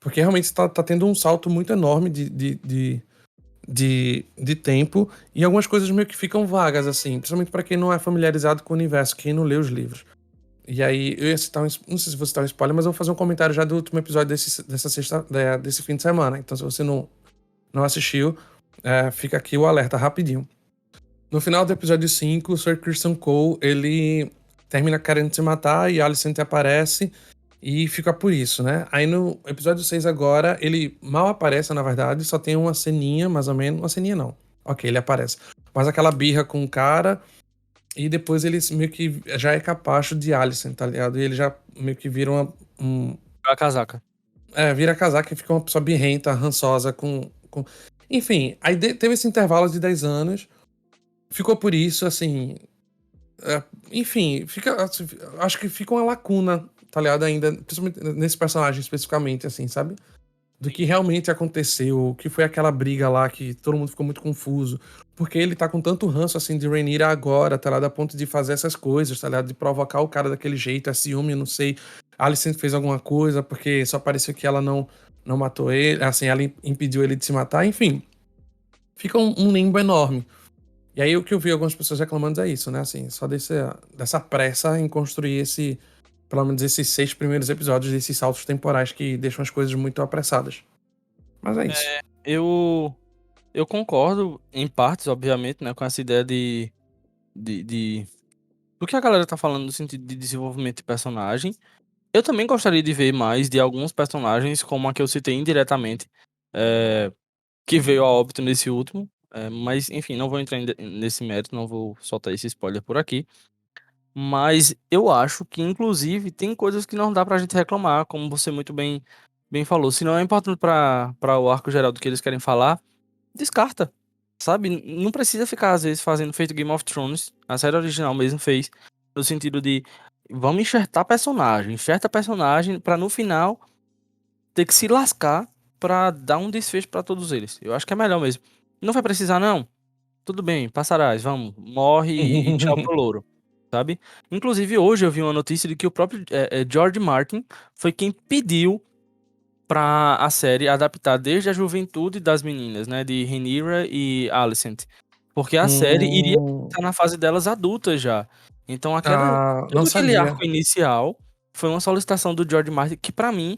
Porque realmente tá tendo um salto muito enorme de tempo, e algumas coisas meio que ficam vagas, assim, principalmente pra quem não é familiarizado com o universo, quem não lê os livros. E aí, eu ia citar não sei se vou citar um spoiler, mas eu vou fazer um comentário já do último episódio desse fim de semana. Então, se você não assistiu, fica aqui o alerta rapidinho. No final do episódio 5, o Sir Christian Cole, ele termina querendo se matar e Alicent aparece e fica por isso, né? Aí no episódio 6 agora, ele mal aparece, na verdade, só tem uma ceninha, mais ou menos. Uma ceninha não. Ok, ele aparece. Mas aquela birra com o cara, e depois ele meio que já é capacho de Alicent, tá ligado? E ele já meio que vira A casaca. vira casaca e fica uma pessoa birrenta, rançosa com... Enfim, aí teve esse intervalo de 10 anos, ficou por isso, assim... enfim, acho que fica uma lacuna, tá ligado? Ainda, principalmente nesse personagem especificamente, assim, sabe? Do que realmente aconteceu, o que foi aquela briga lá que todo mundo ficou muito confuso. Porque ele tá com tanto ranço, assim, de Rhaenyra agora, tá ligado? A ponto de fazer essas coisas, tá ligado? De provocar o cara daquele jeito, é ciúme, eu não sei. A Alicent fez alguma coisa, porque só pareceu que ela não matou ele, assim, ela impediu ele de se matar, enfim. Fica um limbo enorme. E aí o que eu vi algumas pessoas reclamando é isso, né? Assim, só dessa pressa em construir pelo menos esses 6 primeiros episódios, desses saltos temporais que deixam as coisas muito apressadas. Mas é isso. Eu, eu concordo em partes, obviamente, né, com essa ideia de do que a galera tá falando no sentido de desenvolvimento de personagem. Eu também gostaria de ver mais de alguns personagens, como a que eu citei indiretamente, é, que veio a óbito nesse último. Mas, enfim, não vou entrar nesse mérito, não vou soltar esse spoiler por aqui. Mas eu acho que, inclusive, tem coisas que não dá pra gente reclamar, como você muito bem falou. Se não é importante pra o arco geral do que eles querem falar, descarta. Sabe? Não precisa ficar, às vezes, fazendo feito Game of Thrones. A série original mesmo fez. No sentido de vamos enxertar personagem. Enxerta personagem pra no final ter que se lascar pra dar um desfecho pra todos eles. Eu acho que é melhor mesmo. Não vai precisar, não? Tudo bem, passarás, vamos. Morre e tchau pro louro. Sabe? Inclusive, hoje eu vi uma notícia de que o próprio George Martin foi quem pediu pra a série adaptar desde a juventude das meninas, né? De Rhaenyra e Alicent. Porque a série iria Hum, estar na fase delas adultas já. Então, não todo aquele sabia. arco inicial foi uma solicitação do George Martin que, pra mim,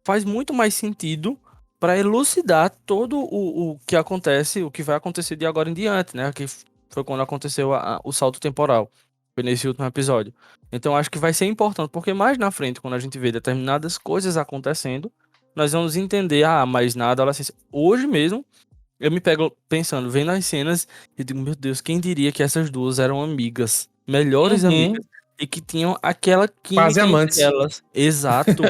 faz muito mais sentido pra elucidar todo o que acontece, o que vai acontecer de agora em diante, né? Que foi quando aconteceu o salto temporal. Foi nesse último episódio. Então, acho que vai ser importante, porque mais na frente, quando a gente vê determinadas coisas acontecendo, nós vamos entender, mas na adolescência. Hoje mesmo, eu me pego pensando, vendo as cenas, e digo, meu Deus, quem diria que essas duas eram amigas, melhores amigas, Uhum. e que tinham aquela Quase química entre amantes. elas. Exato,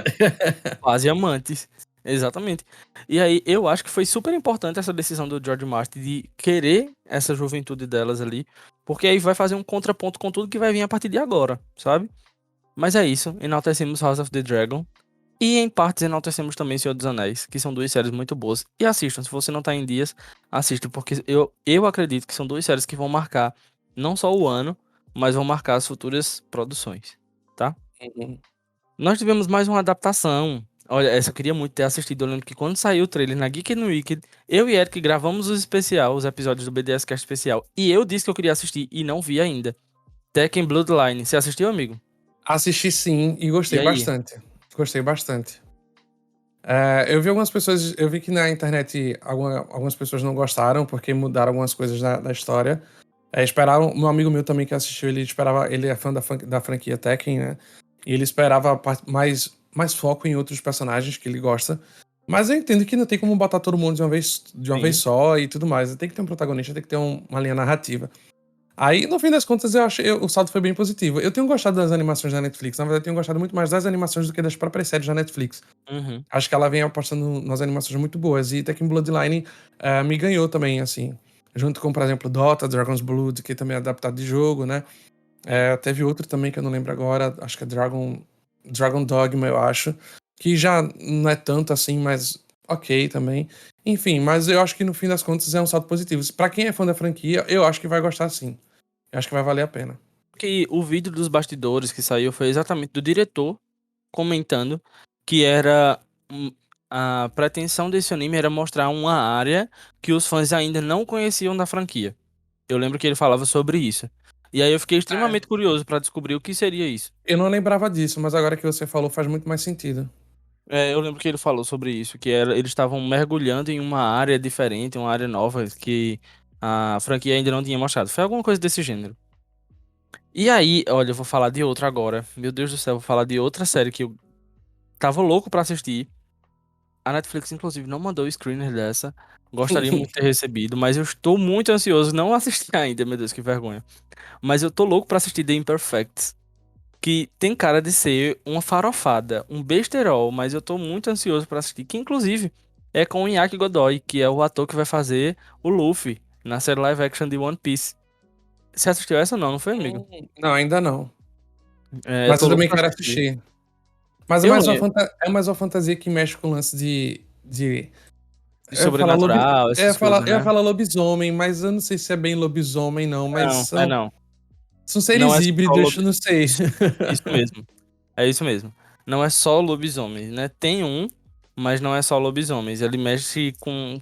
quase amantes. Exatamente. E aí, eu acho que foi super importante essa decisão do George Martin de querer essa juventude delas ali, porque aí vai fazer um contraponto com tudo que vai vir a partir de agora, sabe? Mas é isso, enaltecemos House of the Dragon. E em partes enaltecemos também Senhor dos Anéis, que são duas séries muito boas. E assistam, se você não tá em dias, assista, porque eu acredito que são duas séries que vão marcar não só o ano, mas vão marcar as futuras produções, tá? Uhum. Nós tivemos mais uma adaptação. Olha, essa eu queria muito ter assistido. Eu lembro que quando saiu o trailer na Geek and Wicked, eu e Eric gravamos os episódios do BDS Cast especial. E eu disse que eu queria assistir e não vi ainda. Tekken Bloodline. Você assistiu, amigo? Assisti sim e E gostei aí? bastante. Gostei bastante. Eu vi algumas pessoas, eu vi que na internet algumas pessoas não gostaram porque mudaram algumas coisas da história. Esperaram, um amigo meu também que assistiu, ele esperava, ele é fã da franquia Tekken, né? E ele esperava mais foco em outros personagens que ele gosta. Mas eu entendo que não tem como botar todo mundo de uma vez Sim. só e tudo mais. Tem que ter um protagonista, tem que ter uma linha narrativa. Aí, no fim das contas, eu achei o saldo foi bem positivo. Eu tenho gostado das animações da Netflix. Na verdade, eu tenho gostado muito mais das animações do que das próprias séries da Netflix. Uhum. Acho que ela vem apostando nas animações muito boas. E Tekken Bloodline me ganhou também, assim. Junto com, por exemplo, Dota, Dragon's Blood, que também é adaptado de jogo, né? Teve outro também que eu não lembro agora. Acho que é Dragon Dogma, eu acho. Que já não é tanto assim, mas ok também. Enfim, mas eu acho que no fim das contas é um salto positivo. Pra quem é fã da franquia, eu acho que vai gostar sim. Eu acho que vai valer a pena. Que o vídeo dos bastidores que saiu foi exatamente do diretor comentando que era a pretensão desse anime era mostrar uma área que os fãs ainda não conheciam da franquia. Eu lembro que ele falava sobre isso. E aí eu fiquei É. extremamente curioso pra descobrir o que seria isso. Eu não lembrava disso, mas agora que você falou faz muito mais sentido. Eu lembro que ele falou sobre isso, que eles estavam mergulhando em uma área diferente, uma área nova que a franquia ainda não tinha mostrado. Foi alguma coisa desse gênero. E aí, olha, eu vou falar de outra agora. Meu Deus do céu, eu vou falar de outra série que eu tava louco pra assistir. A Netflix, inclusive, não mandou o screener dessa. Gostaria muito de ter recebido, mas eu estou muito ansioso. Não assisti ainda, meu Deus, que vergonha. Mas eu tô louco pra assistir The Imperfects. Que tem cara de ser uma farofada, um besterol, mas eu tô muito ansioso pra assistir. Que, inclusive, é com o Inaki Godoy, que é o ator que vai fazer o Luffy na série live action de One Piece. Você assistiu essa ou não? Não foi, amigo? Não, ainda não. Eu Mas tô eu louco também pra quero assistir. assistir. Mas Eu lembro é mais uma fantasia que mexe com o lance de de sobrenatural, essas coisas, eu ia né? falar lobisomem, mas eu não sei se é bem lobisomem, não. Mas Não, é não. são Não seres é só híbridos, não sei. Isso mesmo. É isso mesmo. Não é só lobisomens, né? Tem um, mas não é só lobisomens. Ele mexe com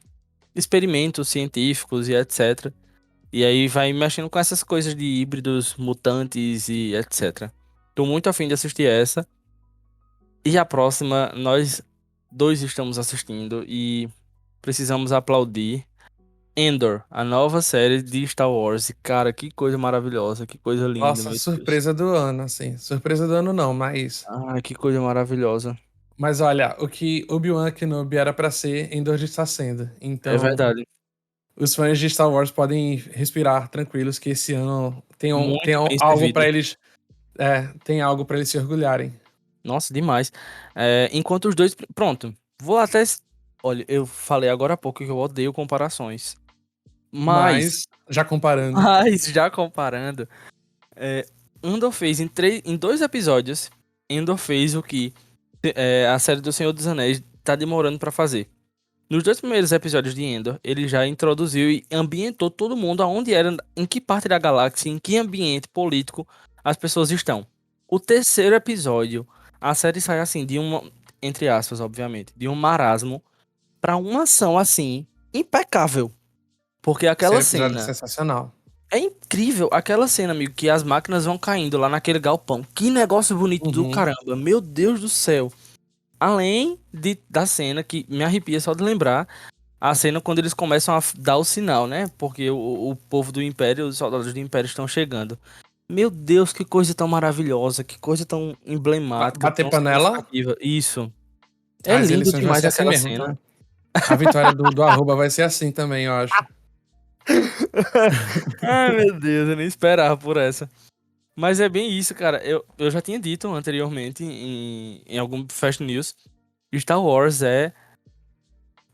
experimentos científicos e etc. E aí vai mexendo com essas coisas de híbridos, mutantes e etc. Tô muito afim de assistir essa. E a próxima, nós dois estamos assistindo e precisamos aplaudir Endor, a nova série de Star Wars. E, cara, que coisa maravilhosa, que coisa linda, Nossa, meu Deus. surpresa do ano, assim. Surpresa do ano não, mas. Ai, que coisa maravilhosa. Mas olha, o que Obi-Wan Kenobi era pra ser, Endor está sendo. É Então, verdade. os fãs de Star Wars podem respirar tranquilos que esse ano tem Muito bem algo servido. pra eles. Tem algo pra eles se orgulharem. Nossa, demais. É, enquanto os dois. Pronto. Vou até. Olha, eu falei agora há pouco que eu odeio comparações. Mas. Mas, já comparando. Mas, já comparando. É, Andor fez em 2 episódios. Andor fez o que a série do Senhor dos Anéis tá demorando pra fazer. Nos 2 primeiros episódios de Endor, ele já introduziu e ambientou todo mundo aonde era, em que parte da galáxia, em que ambiente político as pessoas estão. O terceiro episódio, a série sai assim de uma, entre aspas, obviamente, de um marasmo pra uma ação assim impecável, porque Esse aquela episódio é cena sensacional. é incrível, aquela cena, amigo, que as máquinas vão caindo lá naquele galpão. Que negócio bonito do Uhum. caramba, meu Deus do céu. Além da cena que me arrepia só de lembrar, a cena quando eles começam a dar o sinal, né? Porque o povo do Império, os soldados do Império estão chegando. Meu Deus, que coisa tão maravilhosa, que coisa tão emblemática, Bater tão panela, significativa. Isso. É as lindo eleições vai demais ser assim aquela mesmo, cena. tá? A vitória do arroba vai ser assim também, eu acho. Ai, meu Deus, eu nem esperava por essa. Mas é bem isso, cara. Eu já tinha dito anteriormente em algum Fast News. Star Wars é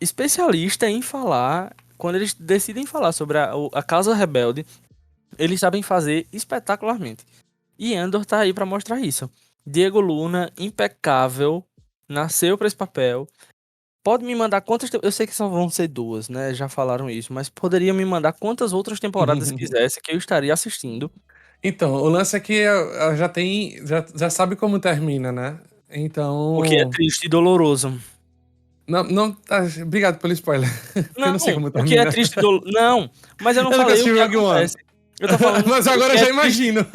especialista em falar. Quando eles decidem falar sobre a causa rebelde, eles sabem fazer espetacularmente. E Andor tá aí pra mostrar isso. Diego Luna, impecável, nasceu pra esse papel. Pode me mandar Eu sei que só vão ser 2, né? Já falaram isso, mas poderia me mandar quantas outras temporadas quisesse que eu estaria assistindo. Então, o lance é que já tem. Já sabe como termina, né? O que é Então. triste e doloroso. Não, não, obrigado pelo spoiler. Porque eu Não, não sei como o que é termina. triste do. Não, mas eu não Eu nunca falei o assisti que Rogue One. acontece. Eu tô falando Mas o agora que eu é já triste. imagino.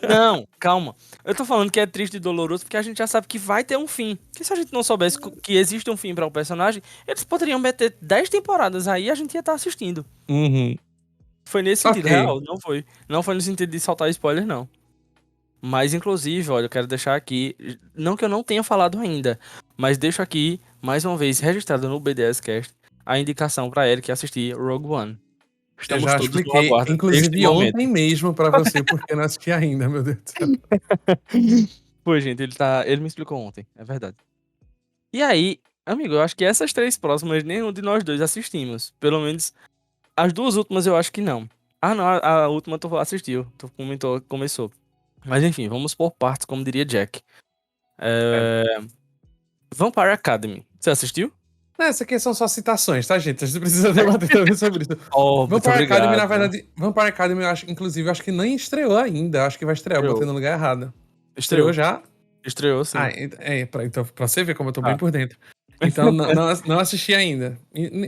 Não, calma. Eu tô falando que é triste e doloroso porque a gente já sabe que vai ter um fim. Que se a gente não soubesse que existe um fim para o personagem, eles poderiam meter 10 temporadas aí e a gente ia estar assistindo. Uhum. Foi nesse sentido, Ok. real, não foi. Não foi no sentido de soltar spoiler, não. Mas, inclusive, olha, eu quero deixar aqui, não que eu não tenha falado ainda, mas deixo aqui, mais uma vez, registrado no BDS Cast, a indicação para Eric assistir Rogue One. Eu Estamos já todos no expliquei, aguardo deste inclusive momento. ontem mesmo, pra você, porque eu não assisti ainda, meu Deus do céu. Pô, gente, ele me explicou ontem, é verdade. E aí, amigo, eu acho que essas 3 próximas nenhum de nós dois assistimos. Pelo menos as 2 últimas eu acho que não. Ah, não, a última tu assistiu, tu comentou, começou. Mas enfim, vamos por partes, como diria Jack. É. É... Vampire Academy. Você assistiu? Essa aqui são só citações, tá, gente? A gente precisa debater também sobre isso. Oh, muito Vampire Academy, na obrigado. verdade, Vampire Academy, eu acho, inclusive, eu acho que nem estreou ainda. Acho que vai estrear, eu botei Estreou. no lugar errado. Estreou Estreou. já? Estreou, Ah, sim. então, pra você ver como eu tô bem Ah. por dentro. Então, não assisti ainda.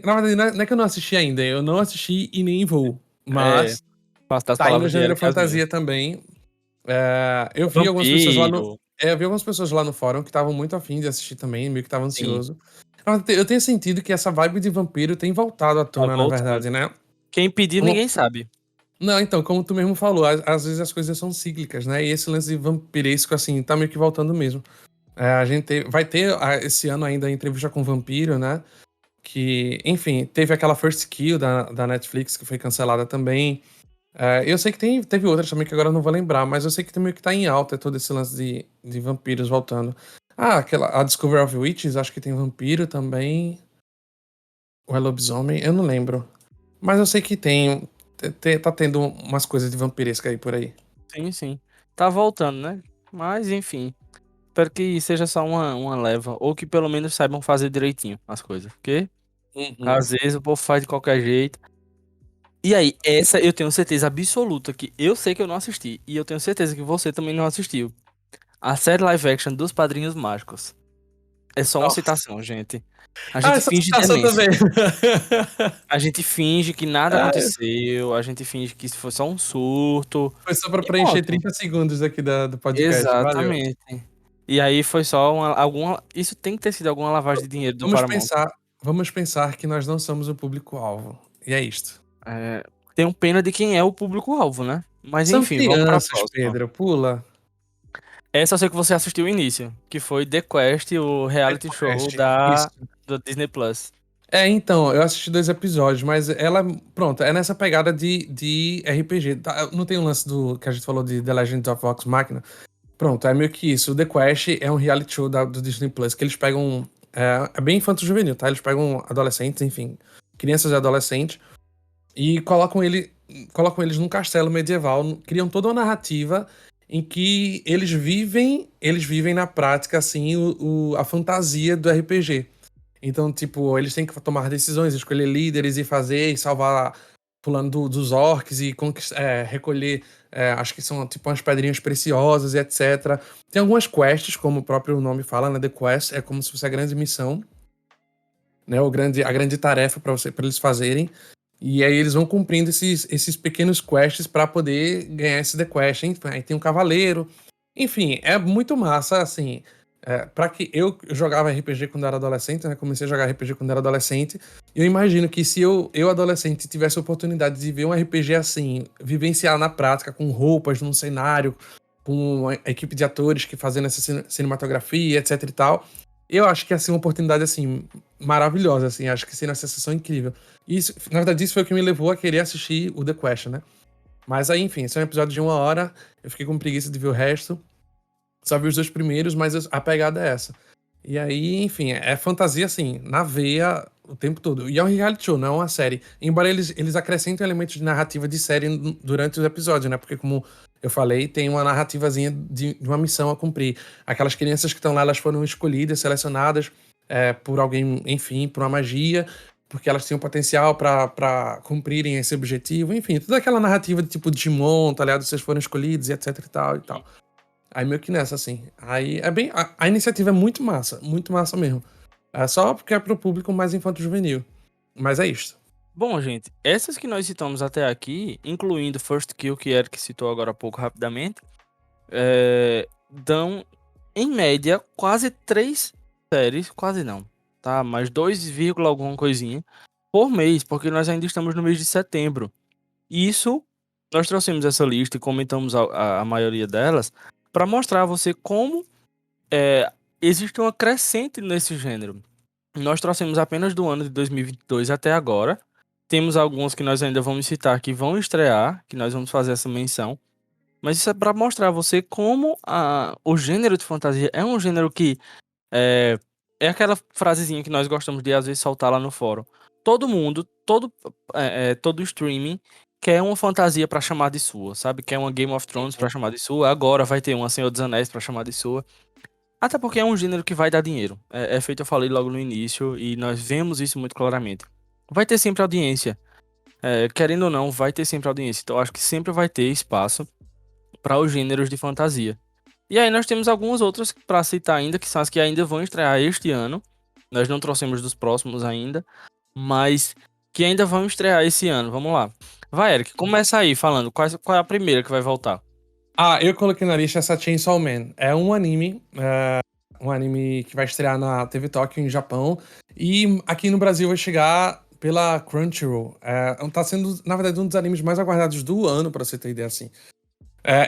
Na verdade, não é que eu não assisti ainda, eu não assisti e nem vou. É, Mas faço das tá aí no palavras de gênero Eric as minhas. fantasia também. Eu vi algumas pessoas lá no. Vampiro. Eu vi algumas pessoas lá no fórum que estavam muito afim de assistir também, meio que estavam Sim, ansioso. Eu tenho sentido que essa vibe de vampiro tem voltado à tá tona, na voltando. verdade, né? Quem pediu, Como- ninguém sabe. Não, então, como tu mesmo falou, às vezes as coisas são cíclicas, né? E esse lance de vampiresco, assim, tá meio que voltando mesmo. A gente vai ter esse ano ainda a entrevista com o Vampiro, né? Que, enfim, teve aquela First Kill da Netflix que foi cancelada também. Eu sei que teve outras também que agora eu não vou lembrar, mas eu sei que também que tá em alta todo esse lance de vampiros voltando. A Discovery of Witches, acho que tem vampiro também. Ou é lobisomem, eu não lembro. Mas eu sei que tá tendo umas coisas de vampiresca aí por aí. Sim, sim. Tá voltando, né? Mas, enfim. Espero que seja só uma leva. Ou que pelo menos saibam fazer direitinho as coisas. Porque, Uhum. às vezes, o povo faz de qualquer jeito. E aí, essa eu tenho certeza absoluta que eu sei que eu não assisti. E eu tenho certeza que você também não assistiu. A série live action dos Padrinhos Mágicos. É só uma Nossa. citação, gente. A Ah, gente essa finge citação demência. também. A gente finge que nada Ah, aconteceu, a gente finge que isso foi só um surto. foi só pra E preencher pronto. 30 segundos aqui do podcast. Valeu. Exatamente. E aí foi só alguma. Isso tem que ter sido alguma lavagem de dinheiro do Vamos Paramount. pensar, vamos pensar que nós não somos o público-alvo. E é isto. Tenho pena de quem é o público-alvo, né? Mas São enfim, vamos pra crianças, próxima. Pedro. Pula. Essa eu sei que você assistiu o início, que foi The Quest, o The reality show Quest. Isso. do Disney Plus. Então, eu assisti 2 episódios, mas ela, pronto, é nessa pegada de RPG. Tá? Não tem um lance do que a gente falou de The Legend of Vox Machina? Pronto, é meio que isso. O The Quest é um reality show do Disney Plus, que eles pegam. É bem infanto-juvenil, tá? Eles pegam adolescentes, enfim, crianças e adolescentes, e colocam eles num castelo medieval, criam toda uma narrativa em que eles vivem na prática, assim, a fantasia do RPG. Então, tipo, eles têm que tomar decisões, escolher líderes e fazer e salvar fulano dos orcs e recolher, acho que são tipo umas pedrinhas preciosas e etc. Tem algumas quests, como o próprio nome fala, né? The Quest é como se fosse a grande missão, né? A grande tarefa para eles fazerem. E aí eles vão cumprindo esses pequenos quests para poder ganhar esse The Quest. Enfim, aí tem um cavaleiro. Enfim, é muito massa, assim. Para que eu jogava RPG quando era adolescente, né? Comecei a jogar RPG quando era adolescente. E eu imagino que se eu adolescente tivesse a oportunidade de ver um RPG assim, vivenciar na prática, com roupas, num cenário, com a equipe de atores que fazendo essa cinematografia, etc e tal, eu acho que ia ser uma oportunidade assim maravilhosa, assim. Acho que seria uma sensação incrível. Isso, na verdade, isso foi o que me levou a querer assistir o The Question, né? Mas aí, enfim, esse é um episódio de 1 hora. Eu fiquei com preguiça de ver o resto. Só vi os 2 primeiros, mas a pegada é essa. E aí, enfim, é fantasia assim, na veia o tempo todo. E é um reality show, não é uma série. Embora eles acrescentem elementos de narrativa de série durante os episódios, né? Porque, como eu falei, tem uma narrativazinha de uma missão a cumprir. Aquelas crianças que estão lá, elas foram escolhidas, selecionadas por alguém, enfim, por uma magia, porque elas tinham potencial pra cumprirem esse objetivo. Enfim, toda aquela narrativa de tipo Digimon, tá ligado? Vocês foram escolhidos e etc e tal e tal. Aí meio que nessa, assim. Aí é bem. A iniciativa é muito massa mesmo. É só porque é pro público mais infanto-juvenil. Mas é isto. Bom, gente, essas que nós citamos até aqui, incluindo First Kill, que Eric citou agora há pouco rapidamente, dão, em média, quase 3 séries, quase não, tá? Mas 2, alguma coisinha por mês, porque nós ainda estamos no mês de setembro. Isso, nós trouxemos essa lista e comentamos a maioria delas para mostrar a você como existe uma crescente nesse gênero. Nós trouxemos apenas do ano de 2022 até agora. Temos alguns que nós ainda vamos citar que vão estrear, que nós vamos fazer essa menção. Mas isso é para mostrar a você como o gênero de fantasia é um gênero que é, é aquela frasezinha que nós gostamos de às vezes soltar lá no fórum. Todo mundo, todo streaming quer uma fantasia para chamar de sua, sabe? Quer uma Game of Thrones para chamar de sua. Agora vai ter uma Senhor dos Anéis para chamar de sua. Até porque é um gênero que vai dar dinheiro. É feito, eu falei logo no início, e nós vemos isso muito claramente. Vai ter sempre audiência. Querendo ou não, vai ter sempre audiência. Então, eu acho que sempre vai ter espaço para os gêneros de fantasia. E aí nós temos alguns outros para citar ainda, que são as que ainda vão estrear este ano. Nós não trouxemos dos próximos ainda, mas que ainda vão estrear esse ano. Vamos lá. Vai, Eric, começa aí falando. Qual é a primeira que vai voltar? Eu coloquei na lista essa Chainsaw Man. É um anime que vai estrear na TV Tóquio, em Japão. E aqui no Brasil vai chegar pela Crunchyroll. Tá sendo, na verdade, um dos animes mais aguardados do ano, pra você ter ideia, assim.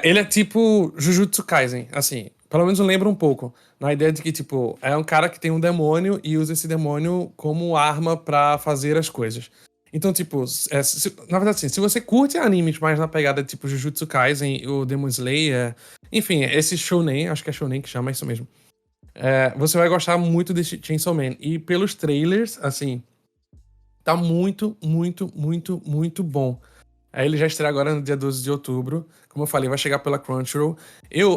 Ele é tipo Jujutsu Kaisen, assim. Pelo menos lembra um pouco. Na ideia de que, tipo, é um cara que tem um demônio e usa esse demônio como arma pra fazer as coisas. Então, tipo, na verdade, assim, se você curte animes mais na pegada tipo Jujutsu Kaisen, o Demon Slayer, enfim, esse shounen, acho que é shounen que chama, é isso mesmo. Você vai gostar muito desse Chainsaw Man. E pelos trailers, assim, tá muito, muito, muito, muito bom. Ele já estreia agora no dia 12 de outubro. Como eu falei, vai chegar pela Crunchyroll.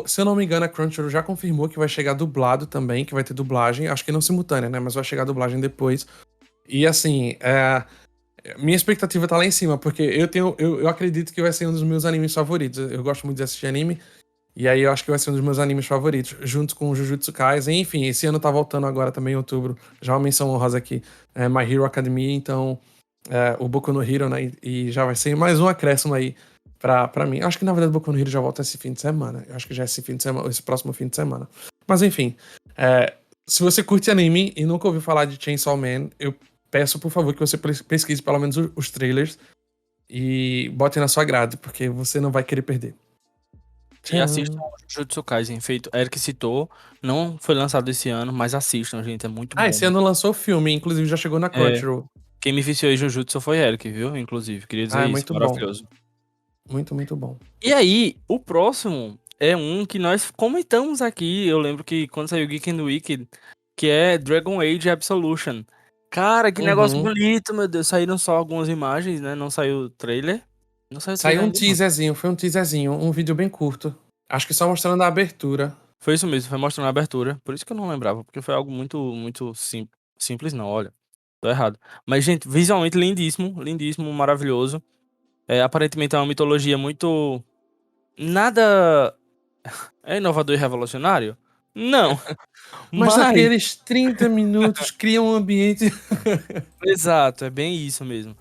Se eu não me engano, a Crunchyroll já confirmou que vai chegar dublado também, que vai ter dublagem. Acho que não simultânea, né? Mas vai chegar dublagem depois. E assim, minha expectativa tá lá em cima, porque eu acredito que vai ser um dos meus animes favoritos. Eu gosto muito de assistir anime. E aí eu acho que vai ser um dos meus animes favoritos, junto com o Jujutsu Kaisen. Enfim, esse ano tá voltando agora também em outubro. Já uma menção honrosa aqui, My Hero Academia, então o Boku no Hero, né? E já vai ser mais um acréscimo aí pra mim. Acho que na verdade o Boku no Hero já volta esse fim de semana. Eu acho que já é esse fim de semana, esse próximo fim de semana. Mas enfim, se você curte anime e nunca ouviu falar de Chainsaw Man, eu peço por favor que você pesquise pelo menos os trailers e bote na sua grade, porque você não vai querer perder. E assistam Tchan. o Jujutsu Kaisen, feito. Eric citou, não foi lançado esse ano, mas assistam, gente, é muito Ah, bom. esse ano lançou o filme, inclusive já chegou na É, Crunchyroll. quem me viciou em Jujutsu foi Eric, viu? Inclusive, queria Ah, dizer é isso, muito bom. maravilhoso. Muito, muito bom. E aí, o próximo é um que nós comentamos aqui, eu lembro que quando saiu Geek and Wicked, que é Dragon Age Absolution. Cara, que negócio Uhum. bonito, meu Deus. Saíram só algumas imagens, né? Não saiu trailer. Não saiu Saiu trailer um ainda, não. teaserzinho, foi um teaserzinho, um vídeo bem curto. Acho que só mostrando a abertura. Foi isso mesmo, foi mostrando a abertura. Por isso que eu não lembrava, porque foi algo muito, muito simples, não, olha. Tô errado. Mas, gente, visualmente lindíssimo, lindíssimo, maravilhoso. Aparentemente é uma mitologia muito. Nada. É inovador e revolucionário? Não. Mas Mas. aqueles 30 minutos criam um ambiente. Exato, é bem isso mesmo.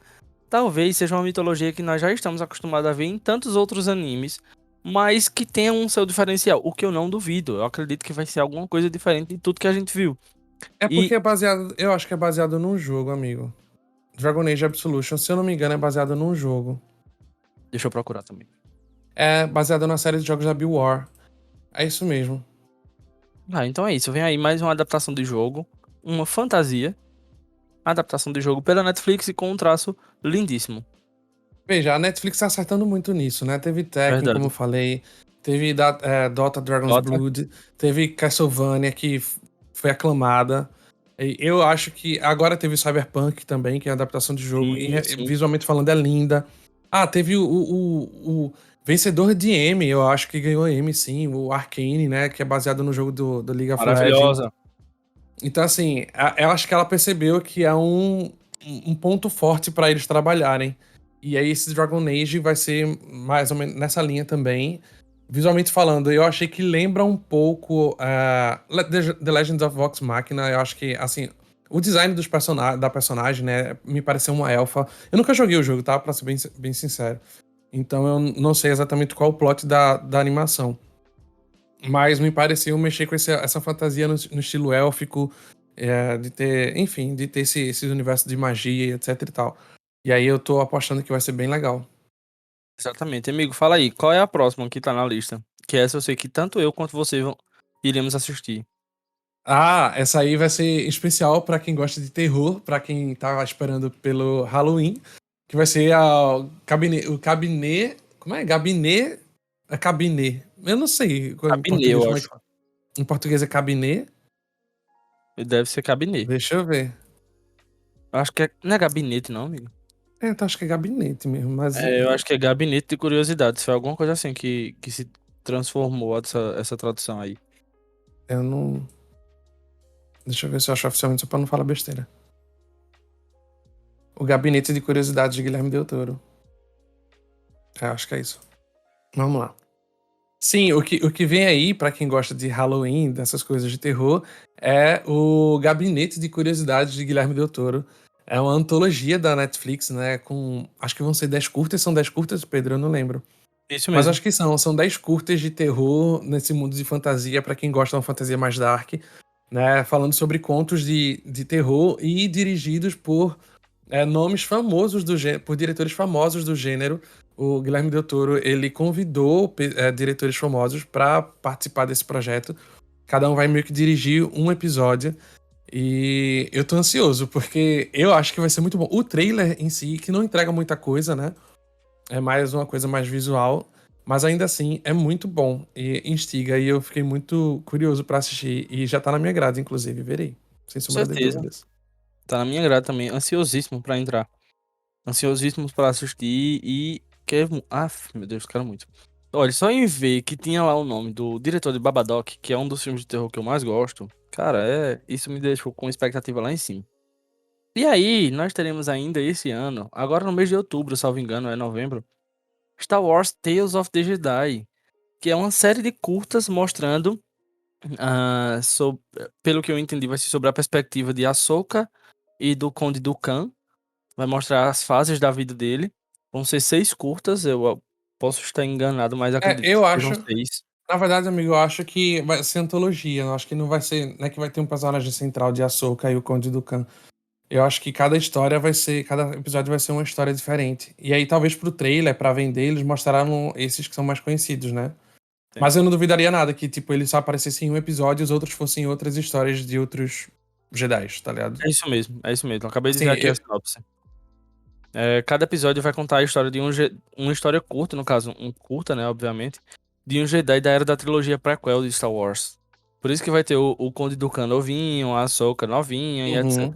Talvez seja uma mitologia que nós já estamos acostumados a ver em tantos outros animes, mas que tenha um seu diferencial, o que eu não duvido. Eu acredito que vai ser alguma coisa diferente de tudo que a gente viu. É E porque é baseado. Eu acho que é baseado num jogo, amigo. Dragon Age Absolution, se eu não me engano, é baseado num jogo. deixa eu procurar também. É baseado na série de jogos da BioWare. É isso mesmo. Ah, então é isso. Vem aí mais uma adaptação de jogo, uma fantasia, adaptação de jogo pela Netflix e com um traço lindíssimo. Veja, a Netflix tá acertando muito nisso, né? Teve Tekken, como eu Verdade. falei, teve Dota Dragon's Dota? Blood, teve Castlevania, que foi aclamada. E eu acho que agora teve Cyberpunk também, que é a adaptação de jogo, e Sim, sim. visualmente falando é linda. Ah, teve o vencedor de Emmy, eu acho que ganhou Emmy, sim, o Arcane, né? Que é baseado no jogo do League of Legends. Maravilhosa. Então, assim, eu acho que ela percebeu que é um ponto forte pra eles trabalharem. E aí, esse Dragon Age vai ser mais ou menos nessa linha também. Visualmente falando, eu achei que lembra um pouco The Legend of Vox Machina. Eu acho que, assim, o design da personagem, né, me pareceu uma elfa. Eu nunca joguei o jogo, tá? Pra ser bem sincero. Então, eu não sei exatamente qual o plot da animação. Mas me pareceu mexer com essa fantasia no estilo élfico, de ter, enfim, de ter esse universo de magia e etc e tal. E aí eu tô apostando que vai ser bem legal. Exatamente. Amigo, fala aí, qual é a próxima que tá na lista? Que essa eu sei que tanto eu quanto você iremos assistir. Ah, essa aí vai ser especial pra quem gosta de terror, pra quem tá esperando pelo Halloween, que vai ser como é? Gabinê, cabinet. Eu não sei em Cabinet, português eu como é que acho. fala. Em português é cabinet. Deve ser cabinet. Deixa eu ver. Eu acho que não é gabinete, não, amigo. Então acho que é gabinete mesmo, mas Eu acho que é gabinete de curiosidades. Foi alguma coisa assim que se transformou essa tradução aí. eu não. Deixa eu ver se eu acho oficialmente, só pra não falar besteira. O Gabinete de Curiosidades de Guilherme Del Toro. Acho que é isso. Vamos lá. Sim, o que vem aí, pra quem gosta de Halloween, dessas coisas de terror, é o Gabinete de Curiosidades de Guilherme Del Toro. É uma antologia da Netflix, né? Acho que vão ser 10 curtas. São 10 curtas, Pedro? Eu não lembro. Isso Mas mesmo. acho que são. São 10 curtas de terror nesse mundo de fantasia, pra quem gosta de uma fantasia mais dark, né? Falando sobre contos de terror e dirigidos por nomes famosos por diretores famosos do gênero. O Guilherme Del Toro, ele convidou diretores famosos para participar desse projeto. Cada um vai meio que dirigir um episódio. E eu tô ansioso, porque eu acho que vai ser muito bom. O trailer em si, que não entrega muita coisa, né? É mais uma coisa mais visual. Mas ainda assim, é muito bom e instiga. E eu fiquei muito curioso para assistir. E já tá na minha grade, inclusive. Verei. Sem Com sombra de certeza. dúvidas. Tá na minha grade também. Ansiosíssimo pra entrar. Ansiosíssimos pra assistir e quero. Meu Deus, quero muito. Olha, só em ver que tinha lá o nome do diretor de Babadook, que é um dos filmes de terror que eu mais gosto, cara, isso me deixou com expectativa lá em cima. E aí, nós teremos ainda esse ano, agora no mês de outubro, salvo engano, é novembro, Star Wars Tales of the Jedi. que é uma série de curtas mostrando, pelo que eu entendi, vai ser sobre a perspectiva de Ahsoka e do Conde Dooku. Vai mostrar as fases da vida dele. Vão ser 6 curtas, eu posso estar enganado, mas acredito que Eu sejam acho, 6. na verdade, amigo, eu acho que vai ser antologia. Eu acho que não vai ser, não é que vai ter um personagem central de Ahsoka e o Conde Dooku. Eu acho que cada história vai ser, cada episódio vai ser uma história diferente. E aí, talvez pro trailer, pra vender, eles mostraram esses que são mais conhecidos, né? Sim. Mas eu não duvidaria nada que, tipo, ele só aparecesse em um episódio e os outros fossem outras histórias de outros Jedis, tá ligado? É isso mesmo, é isso mesmo. Eu acabei de Assim, ver aqui a sinopse. Cada episódio vai contar a história de uma história curta, no caso, um curta, né, obviamente, de um Jedi da era da trilogia prequel de Star Wars. Por isso que vai ter o Conde Dooku novinho, a Ahsoka novinha e etc. uhum,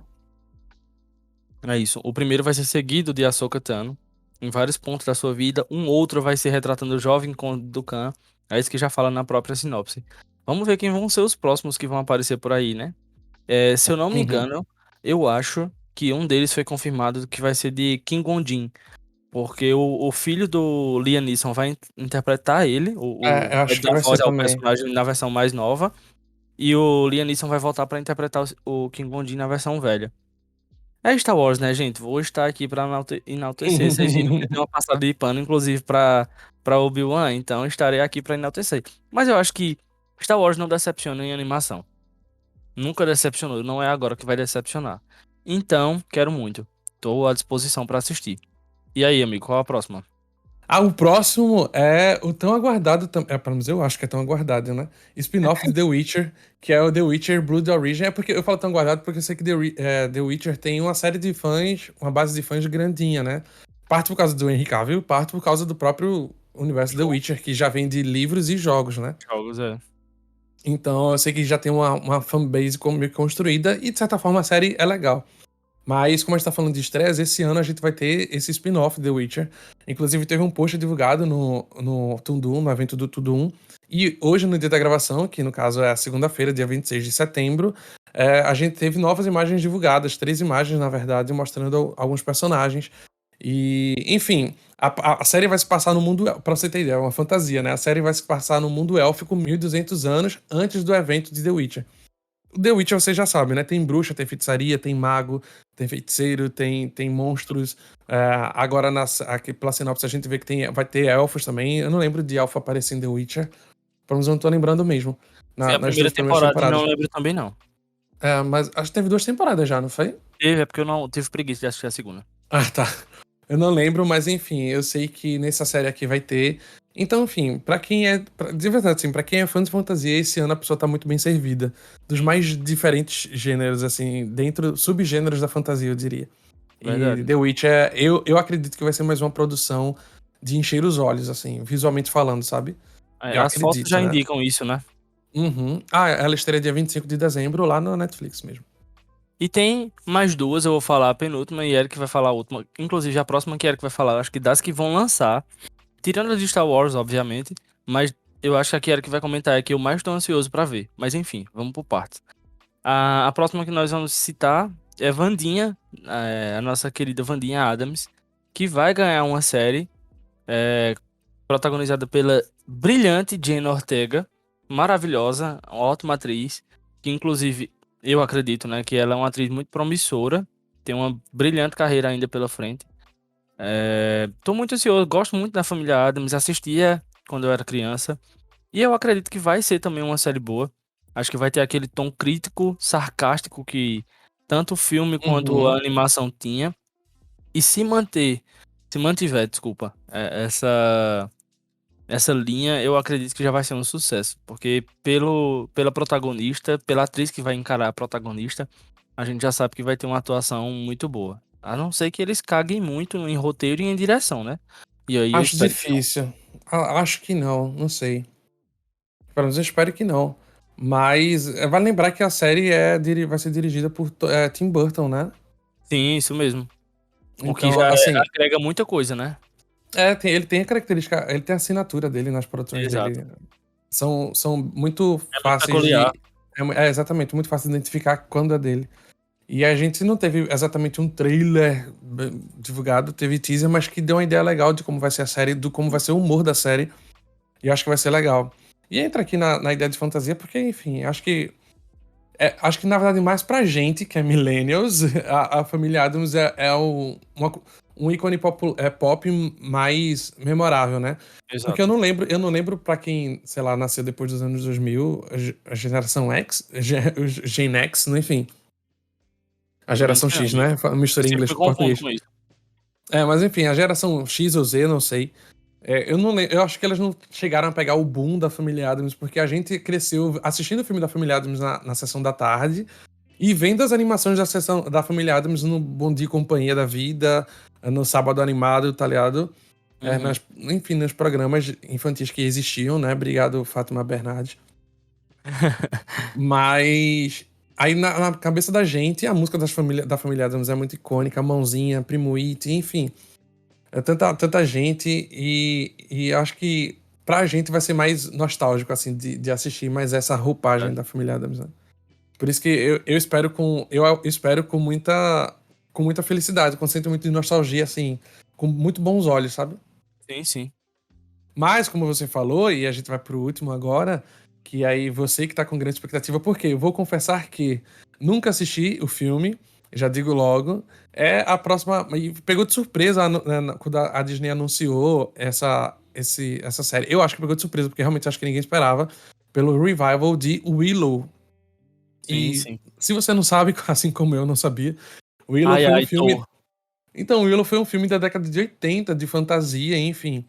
É isso. O primeiro vai ser seguido de Ahsoka Tano, em vários pontos da sua vida. Um outro vai ser retratando o jovem Conde Dooku. É isso que já fala na própria sinopse. Vamos ver quem vão ser os próximos que vão aparecer por aí, né? Se eu não me uhum. engano, eu acho que um deles foi confirmado que vai ser de Qui-Gon Jinn, porque o filho do Liam Neeson vai interpretar ele, Eu vai acho que dar vai ser voz ao também. personagem na versão mais nova, e o Liam Neeson vai voltar pra interpretar o Qui-Gon Jinn na versão velha. É Star Wars, né, gente? Vou estar aqui pra enaltecer. Vocês viram que eu dei uma passada de pano, inclusive, pra Obi-Wan, então estarei aqui pra enaltecer. Mas eu acho que Star Wars não decepciona em animação. Nunca decepcionou, não é agora que vai decepcionar. Então, quero muito. Tô à disposição pra assistir. E aí, amigo, qual a próxima? O próximo é o tão aguardado, pelo menos eu acho que é tão aguardado, né? Spin-off de The Witcher, que é o The Witcher Blood Origin. É porque eu falo tão aguardado porque eu sei que The Witcher tem uma série de fãs, uma base de fãs grandinha, né? Parte por causa do Henry Cavill, parte por causa do próprio universo The Jogo, Witcher, que já vem de livros e jogos, né? jogos, é. Então eu sei que já tem uma fanbase meio que construída e de certa forma a série é legal. Mas, como a gente tá falando de estresse, esse ano a gente vai ter esse spin-off The Witcher. Inclusive, teve um post divulgado no Tundum, no evento do Tundum. E hoje, no dia da gravação, que no caso é a segunda-feira, dia 26 de setembro, a gente teve novas imagens divulgadas, 3 imagens, na verdade, mostrando alguns personagens. E, enfim, a série vai se passar no mundo. Pra você ter ideia, é uma fantasia, né? A série vai se passar no mundo élfico 1200 anos antes do evento de The Witcher. O The Witcher você já sabe, né? Tem bruxa, tem feitiçaria, tem mago, tem feiticeiro, tem monstros. Agora, aqui pela sinopse, a gente vê que vai ter elfos também. Eu não lembro de elfo aparecer em The Witcher. Pelo menos eu não tô lembrando mesmo. Foi a Nas primeira 2 primeiras temporada e não temporadas. lembro também, não. Mas acho que teve 2 temporadas já, não foi? É porque eu não tive preguiça de assistir a segunda. Tá. Eu não lembro, mas enfim, eu sei que nessa série aqui vai ter. Então, enfim, pra quem é. De verdade, assim, pra quem é fã de fantasia, esse ano a pessoa tá muito bem servida. Dos mais diferentes gêneros, assim, dentro, subgêneros da fantasia, eu diria. E Verdade. The Witcher, eu acredito que vai ser mais uma produção de encher os olhos, assim, visualmente falando, sabe? Eu As fotos acredito, já né? indicam isso, né? Uhum. Ela estreia dia 25 de dezembro lá na Netflix mesmo. E tem mais duas, eu vou falar a penúltima e Eric vai falar a última. Inclusive a próxima que Eric vai falar, eu acho que das que vão lançar. Tirando a de Star Wars, obviamente. Mas eu acho que a que Eric vai comentar é que eu mais tô ansioso pra ver. Mas enfim, vamos por partes. A próxima que nós vamos citar é Wandinha, a nossa querida Wandinha Adams, que vai ganhar uma série protagonizada pela brilhante Jane Ortega, maravilhosa, uma ótima atriz, que inclusive eu acredito, né, que ela é uma atriz muito promissora, tem uma brilhante carreira ainda pela frente. Tô muito ansioso, gosto muito da família Adams, assistia quando eu era criança, e eu acredito que vai ser também uma série boa. Acho que vai ter aquele tom crítico, sarcástico que tanto o filme quanto a Uhum. animação tinha. E se mantiver, desculpa, essa linha, eu acredito que já vai ser um sucesso. Porque pela protagonista, pela atriz que vai encarar a protagonista, a gente já sabe que vai ter uma atuação muito boa. A não ser que eles caguem muito em roteiro e em direção, né? E aí eu Acho espero que não. difícil. Acho que não sei. Pelo menos eu espero que não. Mas vale lembrar que a série vai ser dirigida por Tim Burton, né? Sim, isso mesmo. O que Então, já assim, agrega muita coisa, né? ele tem a característica, ele tem a assinatura dele nas produções Exato. dele. São muito É muito fáceis peculiar. de. Exatamente, muito fácil de identificar quando é dele. E a gente não teve exatamente um trailer divulgado, teve teaser, mas que deu uma ideia legal de como vai ser a série, do como vai ser o humor da série. E eu acho que vai ser legal. E entra aqui na ideia de fantasia, porque, enfim, acho que na verdade mais pra gente, que é millennials, a família Addams um ícone pop mais memorável, né? Porque Exato. eu não lembro pra quem, sei lá, nasceu depois dos anos 2000, a geração X, o Gen X, né? Enfim, a Não geração entendo, X, amigo. né? Eu Misturei sempre inglês me com confundo português. com isso. Mas enfim, a geração X ou Z, não sei. Eu não lembro, eu acho que elas não chegaram a pegar o boom da família Addams, porque a gente cresceu assistindo o filme da família Addams na sessão da tarde e vendo as animações da sessão da família Addams no Bom Dia e Companhia da Vida, no Sábado Animado, tá ligado? Uhum. Enfim, nos programas infantis que existiam, né? Obrigado, Fátima Bernardes. Mas aí na cabeça da gente, a música da família Addams é muito icônica, Mãozinha, Primo It, enfim. É tanta gente e acho que pra gente vai ser mais nostálgico, assim, de assistir mais essa roupagem da família Addams, né? Por isso que eu espero com muita felicidade, com um sentimento de nostalgia, assim, com muito bons olhos, sabe? Sim, sim. Mas, como você falou, e a gente vai pro último agora, que aí você que tá com grande expectativa, porque eu vou confessar que nunca assisti o filme, já digo logo, é a próxima. E pegou de surpresa quando a Disney anunciou essa série. Eu acho que pegou de surpresa, porque realmente acho que ninguém esperava, pelo revival de Willow. Sim, E sim. se você não sabe, assim como eu não sabia, Willow Ai, foi um ai, filme. tô. Então, Willow foi um filme da década de 80, de fantasia, enfim.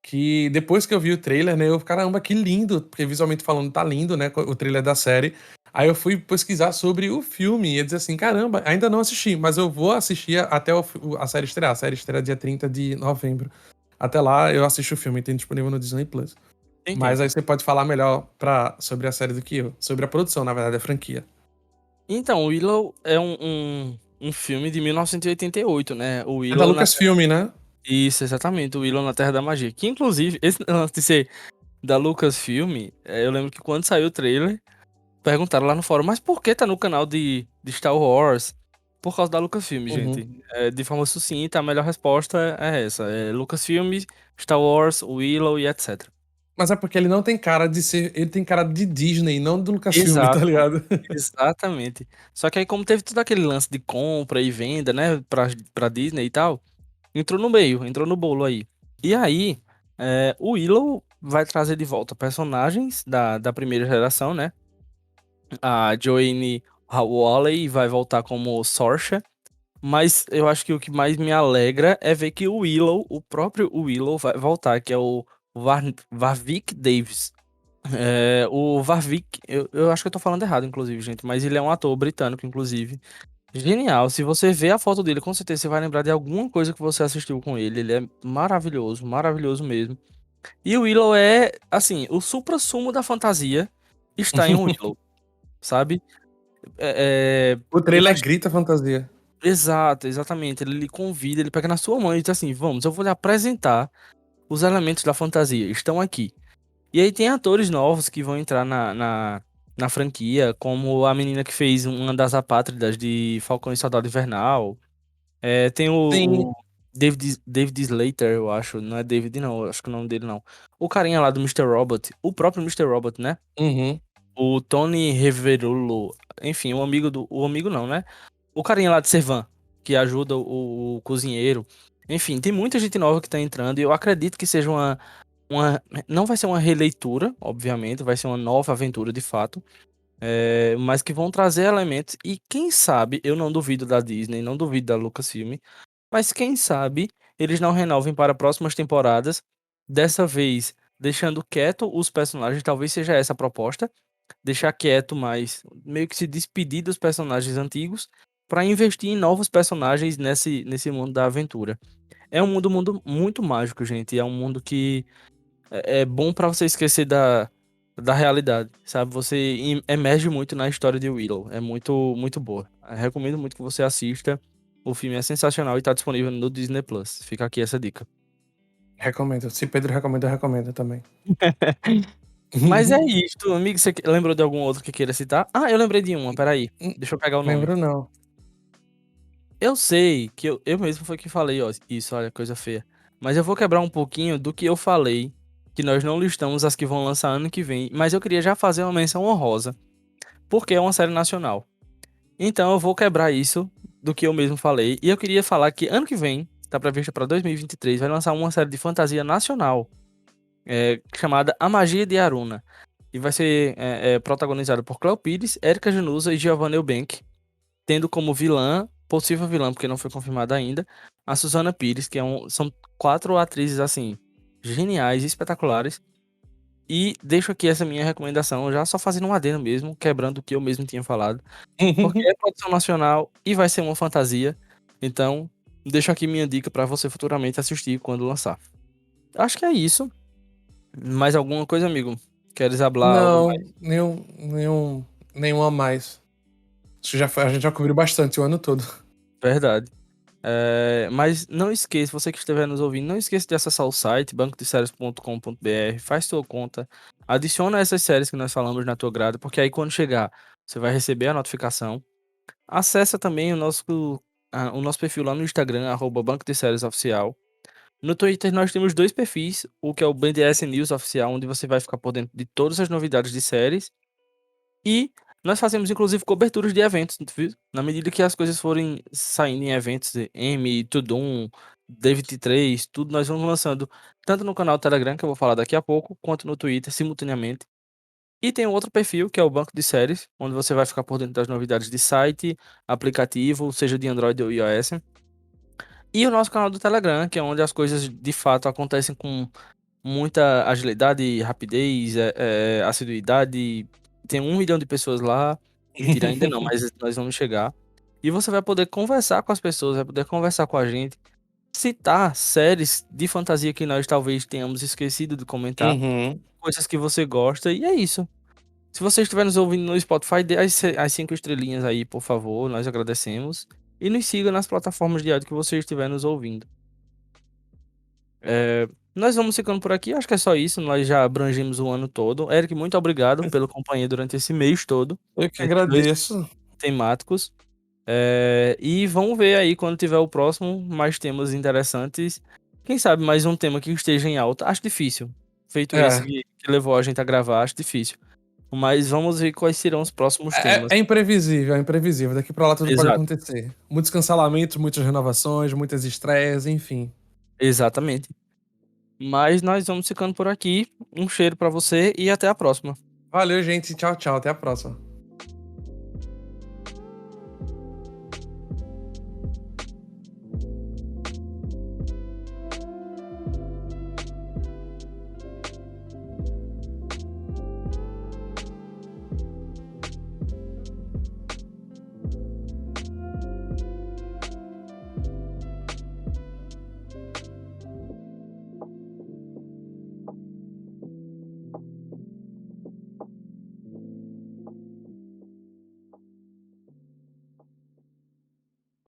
Que depois que eu vi o trailer, né, eu, caramba, que lindo, porque visualmente falando tá lindo, né, o trailer da série. Aí eu fui pesquisar sobre o filme e ia dizer assim, caramba, ainda não assisti, mas eu vou assistir até a série estrear. A série estreia dia 30 de novembro. Até lá eu assisto o filme, tem disponível no Disney Plus. Tem Mas aí tempo. você pode falar melhor sobre a série do que eu. Sobre a produção, na verdade, a franquia. Então, Willow é um filme de 1988, né? O É da Willow na... Lucasfilm, né? Isso, exatamente. O Willow na Terra da Magia. Que, inclusive, esse lance de ser da Lucasfilm, eu lembro que quando saiu o trailer, perguntaram lá no fórum, mas por que tá no canal de Star Wars? Por causa da Lucasfilm, Uhum. gente. De forma sucinta, a melhor resposta é essa. É Lucasfilm, Star Wars, Willow e etc. Mas é porque ele não tem cara de ser. Ele tem cara de Disney, não do Lucasfilm, tá Exato, ligado? exatamente. Só que aí, como teve todo aquele lance de compra e venda, né, pra Disney e tal, entrou no meio, entrou no bolo aí. E aí, o Willow vai trazer de volta personagens da primeira geração, né? A Joanne Hawley vai voltar como Sorcha. Mas eu acho que o que mais me alegra é ver que o Willow, o próprio Willow, vai voltar, que é o Warwick Davis. O Warwick, eu acho que eu tô falando errado, inclusive, gente, mas ele é um ator britânico, inclusive. Genial. Se você ver a foto dele, com certeza você vai lembrar de alguma coisa que você assistiu com ele. Ele é maravilhoso, maravilhoso mesmo. E o Willow é, assim, o suprassumo da fantasia está em um Willow, sabe? O Eu trailer acho. grita fantasia. Exato, exatamente. Ele lhe convida, ele pega na sua mão e diz assim: vamos, eu vou lhe apresentar os elementos da fantasia, estão aqui. E aí tem atores novos que vão entrar na franquia, como a menina que fez uma das apátridas de Falcão e Soldado Invernal. Tem Sim. o David Slater, eu acho. Não é David, não. Eu acho que o nome dele não. O carinha lá do Mr. Robot. O próprio Mr. Robot, né? Uhum. O Tony Reverulo. Enfim, o amigo do. O amigo não, né? O carinha lá de Servan, que ajuda o cozinheiro. Enfim, tem muita gente nova que tá entrando e eu acredito que seja uma. Não vai ser uma releitura, obviamente, vai ser uma nova aventura de fato. Mas que vão trazer elementos. E quem sabe, eu não duvido da Disney, não duvido da Lucasfilm, mas quem sabe eles não renovem para próximas temporadas. Dessa vez, deixando quieto os personagens, talvez seja essa a proposta. Deixar quieto, mas meio que se despedir dos personagens antigos para investir em novos personagens nesse mundo da aventura. É um mundo muito mágico, gente. É um mundo que é bom para você esquecer da realidade, sabe? Você emerge muito na história de Willow. É muito, muito boa. Eu recomendo muito que você assista. O filme é sensacional e está disponível no Disney Plus. Fica aqui essa dica. Recomendo. Se Pedro recomenda, eu recomendo também. Mas é isso, amigo. Você lembrou de algum outro que queira citar? Ah, eu lembrei de uma, peraí. Deixa eu pegar o nome. Lembro não. Eu sei que eu mesmo foi que falei, ó, isso, olha, coisa feia. Mas eu vou quebrar um pouquinho do que eu falei, que nós não listamos as que vão lançar ano que vem, mas eu queria já fazer uma menção honrosa, porque é uma série nacional. Então eu vou quebrar isso do que eu mesmo falei. E eu queria falar que ano que vem, tá prevista para 2023, vai lançar uma série de fantasia nacional, chamada A Magia de Aruna. E vai ser protagonizada por Cléo Pires, Érica Januza e Giovanna Eubank, tendo como vilã, possível vilã, porque não foi confirmada ainda, a Suzana Pires, que são 4 atrizes, assim, geniais, espetaculares. E deixo aqui essa minha recomendação, já só fazendo um adendo mesmo, quebrando o que eu mesmo tinha falado, porque é produção nacional e vai ser uma fantasia. Então, deixo aqui minha dica para você futuramente assistir quando lançar. Acho que é isso. Mais alguma coisa, amigo? Queres hablar algo Não, mais? nenhum a mais. Acho que a gente já cobriu bastante o ano todo. Verdade. Mas não esqueça, você que estiver nos ouvindo, não esqueça de acessar o site bancodeséries.com.br, faz sua conta, adiciona essas séries que nós falamos na tua grade, porque aí quando chegar, você vai receber a notificação. Acessa também o nosso perfil lá no Instagram, Banco de Séries Oficial. No Twitter nós temos dois perfis, o que é o BNDES News Oficial, onde você vai ficar por dentro de todas as novidades de séries, e nós fazemos inclusive coberturas de eventos, viu? Na medida que as coisas forem saindo em eventos, M, Tudum, D23, tudo nós vamos lançando tanto no canal Telegram, que eu vou falar daqui a pouco, quanto no Twitter simultaneamente. E tem um outro perfil, que é o Banco de Séries, onde você vai ficar por dentro das novidades de site, aplicativo, seja de Android ou iOS. E o nosso canal do Telegram, que é onde as coisas de fato acontecem com muita agilidade, rapidez, assiduidade. Tem 1 milhão de pessoas lá. Mentira, ainda não, mas nós vamos chegar. E você vai poder conversar com as pessoas, vai poder conversar com a gente, citar séries de fantasia que nós talvez tenhamos esquecido de comentar, Uhum. coisas que você gosta, e é isso. Se você estiver nos ouvindo no Spotify, dê as 5 estrelinhas aí, por favor, nós agradecemos. E nos siga nas plataformas de áudio que você estiver nos ouvindo. Nós vamos ficando por aqui, acho que é só isso, nós já abrangemos o ano todo. Eric, muito obrigado pela companhia durante esse mês todo, Eu que esses dois agradeço. temáticos. E vamos ver aí quando tiver o próximo, mais temas interessantes. Quem sabe mais um tema que esteja em alta. Acho difícil. Feito esse É, que levou a gente a gravar, acho difícil. Mas vamos ver quais serão os próximos temas. é imprevisível, é imprevisível. Daqui pra lá tudo pode Exato, acontecer. Muitos cancelamentos, muitas renovações, muitas estreias, enfim. exatamente. Mas nós vamos ficando por aqui. Um cheiro pra você e até a próxima. Valeu, gente. Tchau, tchau. Até a próxima.